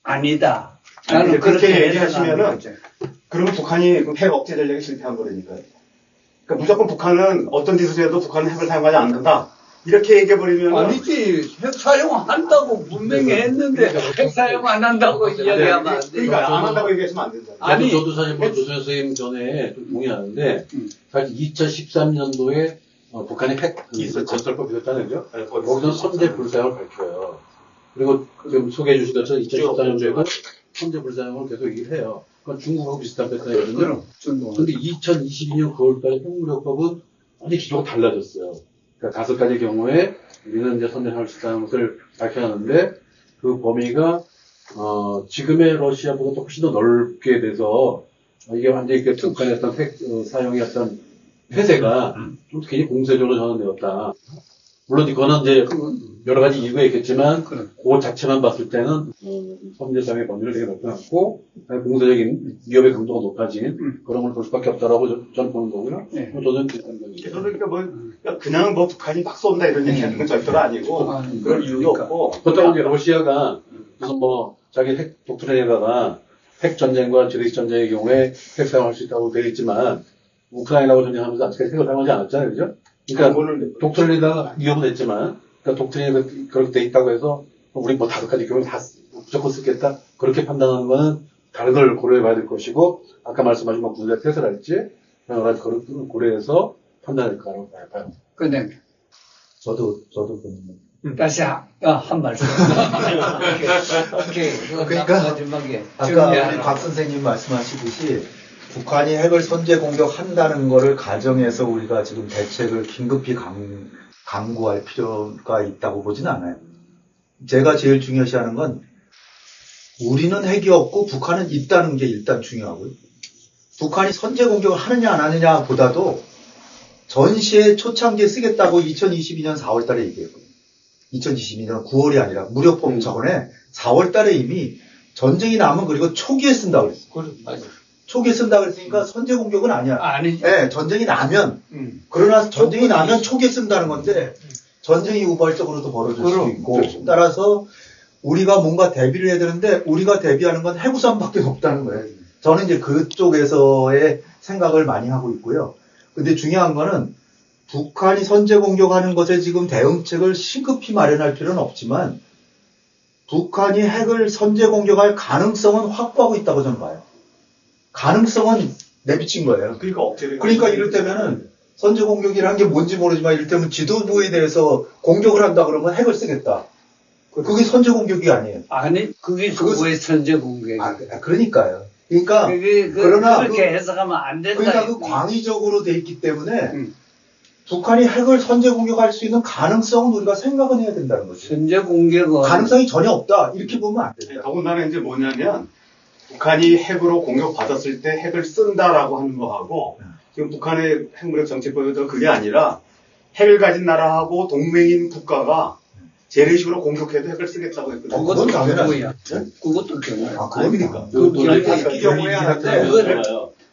아니다. 나는 그렇게 얘기하시면은 그러면 북한이 핵 억제 전략에 실패한 거라니까요. 그러니까 무조건 북한은 어떤 짓을 해도 북한은 핵을 사용하지 않는다. 이렇게 얘기해버리면 아니지. 핵 사용한다고 분명히 했는데 핵 사용 안 한다고 이야기하면 안 돼. 그러니까 안 한다고 얘기하시면 안 된다. 아니 저도 사실 뭐 조선 선생님 전에 좀 동의하는데 사실 2013년도에 북한이 핵 전설법 있었잖아요, 그죠? 거기서 선제 불사용을 밝혀요. 그리고 지금 소개해 주신 것처럼 2014년도에도 선제 불사용을 계속 얘기를 해요. 그건 중국하고 비슷한 패턴이거든요. 근데 2022년 9월달에 핵무력법은 완전히 기조가 달라졌어요. 그러니까 5가지 경우에 우리는 이제 선제 불사용을 것을 밝혀놨는데 그 범위가 지금의 러시아보다 훨씬 더 넓게 돼서 이게 완전히 북한의 어떤 핵 사용의 어떤 폐쇄가 좀 굉장히 공세적으로 전환되었다. 물론 이거는 이제 여러 가지 이유가 있겠지만 그 자체만 봤을 때는 선제 사용의 범위를 되게 넓혀놨고 공세적인 위협의 강도가 높아진 그런 걸 볼 수밖에 없다라고 저는 보는 거고요. 저는 그러니까 그냥 뭐 북한이 막 쏜다 이런 얘기하는 건 절대로 아니고 그럴 이유가 없고 보통 이제 러시아가 무슨 뭐 자기 핵 독트린에다가 핵 전쟁과 지뢰 전쟁의 경우에 핵 사용할 수 있다고 되어 있지만 우크라이나하고 전쟁하면서 아직까지 핵을 사용하지 않았잖아요, 그죠? 그러니까 독트린에다가 위협은 했지만, 그러니까 독트린에 그렇게 돼 있다고 해서 우리 뭐 5가지 경우는 다 무조건 쓰겠다 그렇게 판단하는 거는 다른 걸 고려해봐야 될 것이고, 아까 말씀하신 뭐 군대 폐쇄랄지 여러 가지 그걸 고려해서 판단할 거라고 봐요. 근데 저도 다시 한 말씀. 오케이. 그러니까 마지막에 아까 우리 박 선생님 말씀하시듯이 북한이 핵을 선제 공격한다는 거를 가정해서 우리가 지금 대책을 긴급히 강구할 필요가 있다고 보진 않아요. 제가 제일 중요시하는 건 우리는 핵이 없고 북한은 있다는 게 일단 중요하고요. 북한이 선제 공격을 하느냐 안 하느냐 보다도 전시에 초창기에 쓰겠다고 2022년 4월 달에 얘기했고요. 2022년 9월이 아니라 무력법 전에 4월 달에 이미 전쟁이 나면 그리고 초기에 쓴다고 그랬어요. 초기에 쓴다고 그랬으니까 선제 공격은 아니야. 아니죠. 네, 전쟁이 나면. 그러나 전쟁이 나면 초기에 쓴다는 건데 전쟁이 우발적으로도 벌어질 수도 있고 따라서 우리가 뭔가 대비를 해야 되는데 우리가 대비하는 건 해구산밖에 없다는 거예요. 저는 이제 그쪽에서의 생각을 많이 하고 있고요. 근데 중요한 거는 북한이 선제 공격하는 것에 지금 대응책을 시급히 마련할 필요는 없지만 북한이 핵을 선제 공격할 가능성은 확보하고 있다고 저는 봐요. 가능성은 내비친 거예요. 그러니까 이를테면은 선제 공격이라는 게 뭔지 모르지만 이를테면 지도부에 대해서 공격을 한다 그러면 핵을 쓰겠다. 그게 선제 공격이 아니에요. 아니, 그게 왜 선제 공격이에요? 그러니까요. 그러니까 그게 그러나 그렇게 해석하면 안 된다. 그러니까 그 광의적으로 돼 있기 때문에 북한이 핵을 선제 공격할 수 있는 가능성은 우리가 생각은 해야 된다는 거죠. 선제 공격은 가능성이 전혀 없다. 이렇게 보면 안 된다. 더군다나 이제 뭐냐면 북한이 핵으로 공격받았을 때 핵을 쓴다라고 하는 거하고 지금 북한의 핵무력 정책법에도 그게 아니라 핵을 가진 나라하고 동맹인 국가가 재래식으로 공격해도 핵을 쓰겠다고 했거든요. 그건 당연하죠. 경우야. 그것도 경우야. 아, 그러니까. 그 경우에 다섯 경우에 하는데 그거를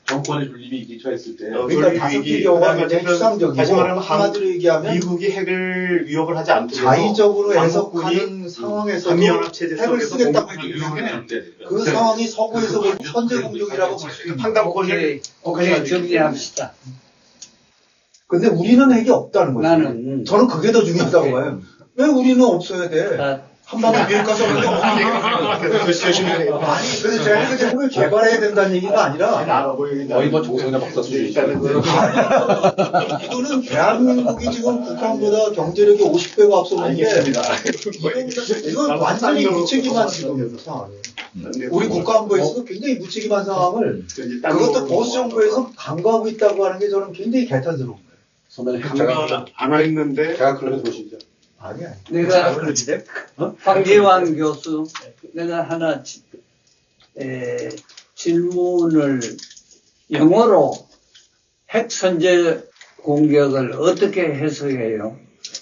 정권의 존립이 이기처했을 때 그러니까 다섯 개 경우가 굉장히 추상적이고 다시 말하면 한마디로 얘기하면 미국이 핵을 위협을 하지 않도록 자의적으로 한국군이 해석하는 상황에서도 한미연합체제 핵을 속에서 쓰겠다고 공격하면 안 돼. 그 상황이 서구에서 볼 선제 공격이라고 볼 수 있는 판단권을 오케이 정리합시다. 근데 우리는 핵이 없다는 거죠. 나는 저는 그게 더 중요하다고 봐요. 왜 우리는 없어야 돼? 아, 한반도 비핵화 선언도 없는데. 아니, 그래서 제가 핵을 개발해야 된다는 얘기가 아니라 거의 뭐 정상이나 박사 수준이니까. 이거는 대한민국이 지금 북한보다 경제력이 50배가 앞서는데 이건 완전히 무책임한 지금 상황이에요. 우리 국가안보에서도 굉장히 무책임한 상황을 그것도 보수 정부에서 간과하고 있다고 하는 게 저는 굉장히 개탄스러운 거예요. 선배는 강가 안 했는데 제가 그렇게 보시죠. 아니야. 내가 황재환 교수 내가 하나 질문을 영어로 핵 선제 공격을 어떻게 해석해요?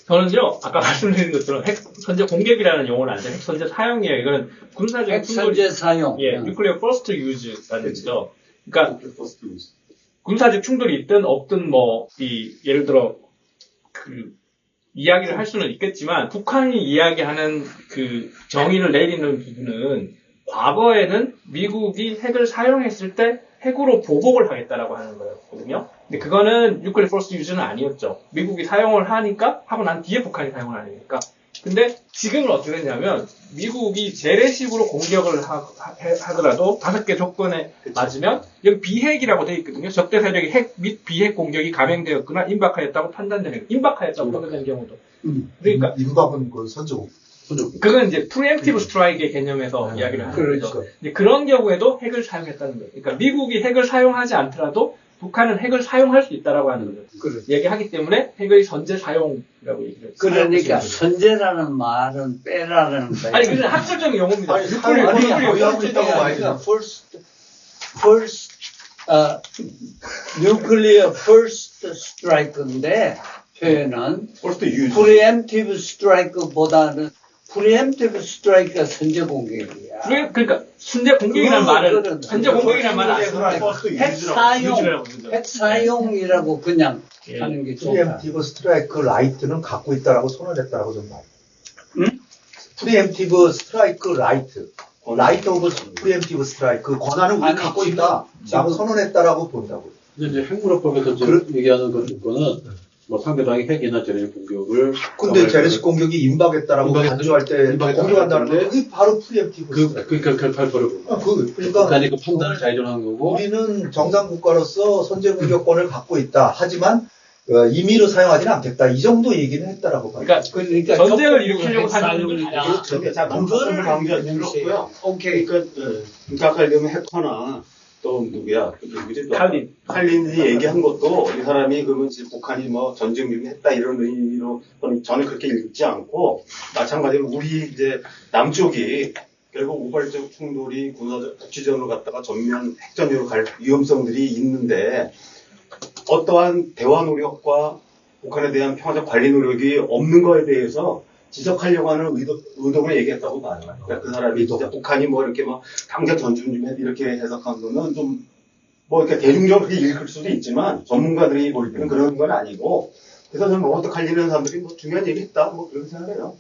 저는요, 아까 말씀드린 것처럼 핵 선제 공격이라는 용어는 안 돼요. 핵 선제 사용이에요. 이거는 군사적인 핵 선제 사용. 예, nuclear first use라는 거죠. 그러니까 군사적 충돌이 있든 없든 예를 들어 이야기를 할 수는 있겠지만 북한이 이야기하는 그 정의를 내리는 부분은 과거에는 미국이 핵을 사용했을 때 핵으로 보복을 하겠다라고 하는 거였거든요. 근데 그거는 nuclear first use는 아니었죠. 미국이 사용을 하고 난 뒤에 북한이 사용을 하니까. 근데 지금은 어떻게 됐냐면 미국이 재래식으로 공격을 하더라도 5개 조건에 맞으면 여기 비핵이라고 되어 있거든요. 적대 세력이 핵 및 비핵 공격이 감행되었거나 임박하였다고 판단되는 임박하였다고 판단되는 경우도. 그러니까 임박은 그 선제공. 그건 이제 프리엠티브 스트라이크의 개념에서 이야기를 하는 거죠. 이제 그런 경우에도 핵을 사용했다는 거예요. 그러니까 미국이 핵을 사용하지 않더라도 북한은 핵을 사용할 수 있다라고 하는 거죠. 얘기하기 때문에 핵의 선제 사용이라고 얘기를 했어요. 그러니까 선제라는 말은 빼라는 거예요. 아니 그건 학술적인 용어입니다. 보유하고 있다고 봐야죠. nuclear first strike인데 표현은 first use. preemptive strike보다는 preemptive strike가 선제 공격이야. 그러니까 선제 공격이라는 말은 선제 공격이라는 말은 안 써요. 핵 사용이라고 그냥 하는 게 좋다. 프리엠티브 스트라이크 라이트는 갖고 있다라고 선언했다라고 좀 봐요. 프리엠티브 스트라이크 라이트. 라이트 오브 프리엠티브 스트라이크. 그 권한을 우리 갖고 있다라고 선언했다라고 본다고요. 이제 핵무력법에서 얘기하는 거는 뭐 상대방이 핵이나 재래식 공격을 근데 재래식 공격이 임박했다라고 간주할 때 공격한다는 건 그게 바로 프리엠티브 그러니까 결과를 그러니까 북한이 그 판단을 자의전하는 거고 우리는 정상 국가로서 선제 공격권을 갖고 있다. 하지만 임의로 사용하지는 않겠다. 이 정도 얘기는 했다라고 봐요. 그러니까 전쟁을 일으키려고 하는 건 아니야. 그렇죠. 자, 그거를 강조하지 그렇고요. 오케이. 그러니까 아까 얘기하면 해커나 또 누구야? 누구지? 칼린이 얘기한 것도 이 사람이 그러면 북한이 뭐 전쟁 유기했다 이런 의미로 저는 그렇게 읽지 않고 마찬가지로 우리 이제 남쪽이 결국 우발적 충돌이 국지전으로 갔다가 전면 핵전으로 갈 위험성들이 있는데 어떠한 대화 노력과 북한에 대한 평화적 관리 노력이 없는 거에 대해서 지적하려고 하는 의도를 얘기했다고 봐요. 그러니까 그 사람이 진짜 북한이 뭐 이렇게 뭐 강제 전준 좀 해 이렇게 해석한 거는 좀 뭐 이렇게 대중적으로 그렇게 읽을 수도 있지만 전문가들이 볼 때는 그런 건 아니고 그래서 저는 뭐 어떡하려는 사람들이 뭐 중요한 얘기 했다 뭐 그런 생각해요.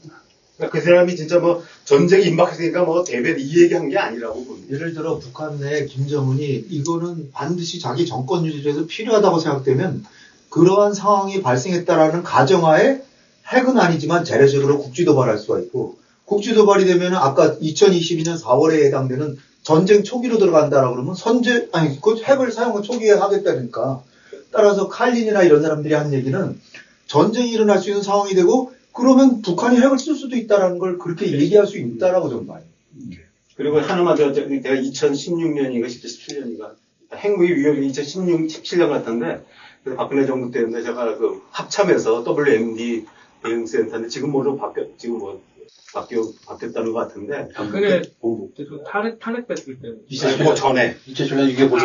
그러니까 그 사람이 진짜 뭐 전쟁이 임박했으니까 뭐 대변 이 얘기한 게 아니라고 봅니다. 예를 들어 북한 내 김정은이 이거는 반드시 자기 정권 유지에서 필요하다고 생각되면 그러한 상황이 발생했다라는 가정하에 핵은 아니지만 재래식으로 국지 도발할 수가 있고 국지 도발이 되면 아까 2022년 4월에 해당되는 전쟁 초기로 들어간다라고 그러면 그 핵을 사용한 초기에 하겠다니까. 따라서 칼린이나 이런 사람들이 한 얘기는 전쟁이 일어날 수 있는 상황이 되고 그러면 북한이 핵을 쓸 수도 있다라는 걸 그렇게 얘기할 수 있다라고 좀 봐요. 그리고 하나만 더, 내가 2016년인가 17년인가 핵무기 위협이 17년 같은데, 그래서 박근혜 정부 때문에 제가 그 합참에서 WMD 대응센터인데 지금 바뀌었다는 것 같은데. 박근혜 그 탄핵 뺐을 때. 그 전에. 2017년 이게 뭐죠?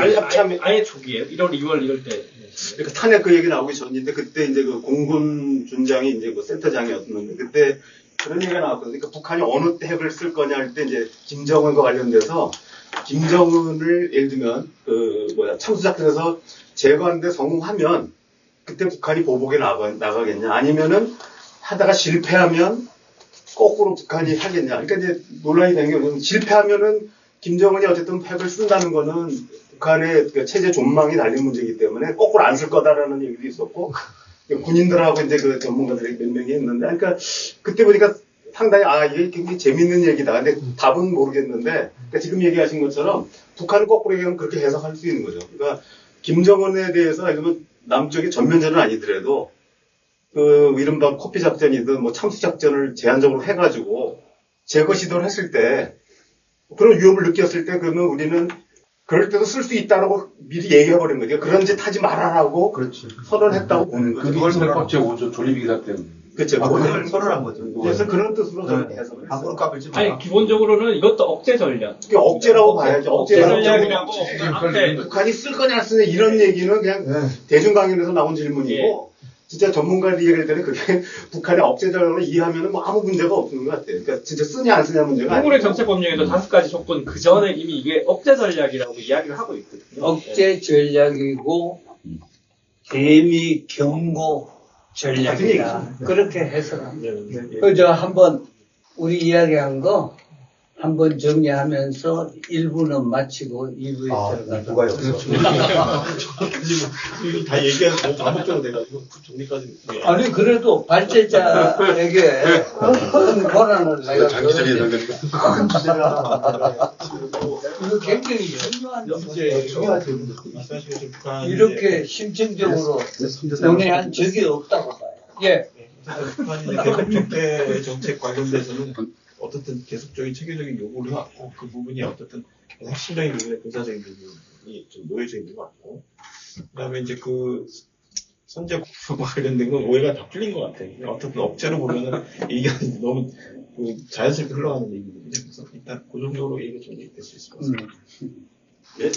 아예 초기에 1월, 2월 이럴 때. 그러니까 탄핵 그 얘기 나오기 전인데 그때 이제 그 공군 준장이 이제 그 센터장이었는데 그때 그런 얘기가 나왔거든요. 그러니까 북한이 어느 때 핵을 쓸 거냐 할 때 이제 김정은과 관련돼서 김정은을 예를 들면 참수작전에서 제거하는데 성공하면 그때 북한이 보복에 나가겠냐 아니면은 하다가 실패하면 거꾸로 북한이 하겠냐. 그러니까 이제 논란이 된 게 실패하면은 김정은이 어쨌든 핵을 쓴다는 거는 북한의 그 체제 존망이 달린 문제이기 때문에 거꾸로 안 쓸 거다라는 얘기도 있었고 군인들하고 이제 그 전문가들이 몇 명이 있는데 그러니까 그때 보니까 상당히 이게 굉장히 재밌는 얘기다. 근데 답은 모르겠는데 그러니까 지금 얘기하신 것처럼 북한은 거꾸로 얘기하면 그렇게 해석할 수 있는 거죠. 그러니까 김정은에 대해서 이러면 남쪽이 전면전은 아니더라도 그 이른바 코피 작전이든 뭐 참수 작전을 제한적으로 해가지고 제거 시도를 했을 때 그런 위협을 느꼈을 때 그러면 우리는 그럴 때도 쓸 수 있다라고 미리 얘기해버린 거죠. 그런 짓 하지 말아라고 그렇지. 선언했다고 보는 거죠. 그게 18번째 오조 조립기사 때문에. 그렇죠. 그걸 선언한 거죠. 그래서 그런 뜻으로 저는 네. 해석을 함부로 했어요. 까불지 마. 아니, 기본적으로 는 이것도 억제 전략. 그게 억제라고 봐야죠. 억제 전략이라고. 앞에 북한이 쓸 거냐 안 쓰냐 이런 얘기는 그냥 네. 대중강연에서 나온 질문이고 진짜 전문가들이 얘기할 때는 그게 북한의 억제 전략으로 이해하면 뭐 아무 문제가 없는 것 같아요. 그러니까 진짜 쓰냐 안 쓰냐 문제가 한국의 아니고. 정책법령에도 5가지 조건 그 전에 이미 이게 억제 전략이라고 이야기를 하고 있거든요. 억제 전략이고 대미 경고 전략이다. 그렇게 해석합니다. 그저 한번 우리 이야기한 거 한번 정리하면서 1부는 마치고 2부에 들어가서 누가 여기서. 다 얘기하고 너무 반복적으로 돼가지고 그 정리까지. 아니 그래도 발제자에게 큰 권한을 내가 장기전이 줬는데 있는데. 이거 굉장히 중요한 문제예요. 사실 지금 북한 이렇게 심층적으로 논의한 적이 없다고 봐요. 예. 북한이 이제 대북 적대 정책 관련돼서는 어떻든 계속적인 체계적인 요구를 해왔고 그 부분이 어떻든 핵심적인 부분에 군사적인 부분이 좀 놓여져 있는 것 같고 그다음에 이제 그 선제 국방과 관련된 건 오해가 다 풀린 것 같아요. 어떻든 억제로 보면은 얘기가 너무 그 자연스럽게 흘러가는 얘기거든요. 그래서 일단 그 정도로 얘기가 정리될 수 있을 것 같습니다. 예?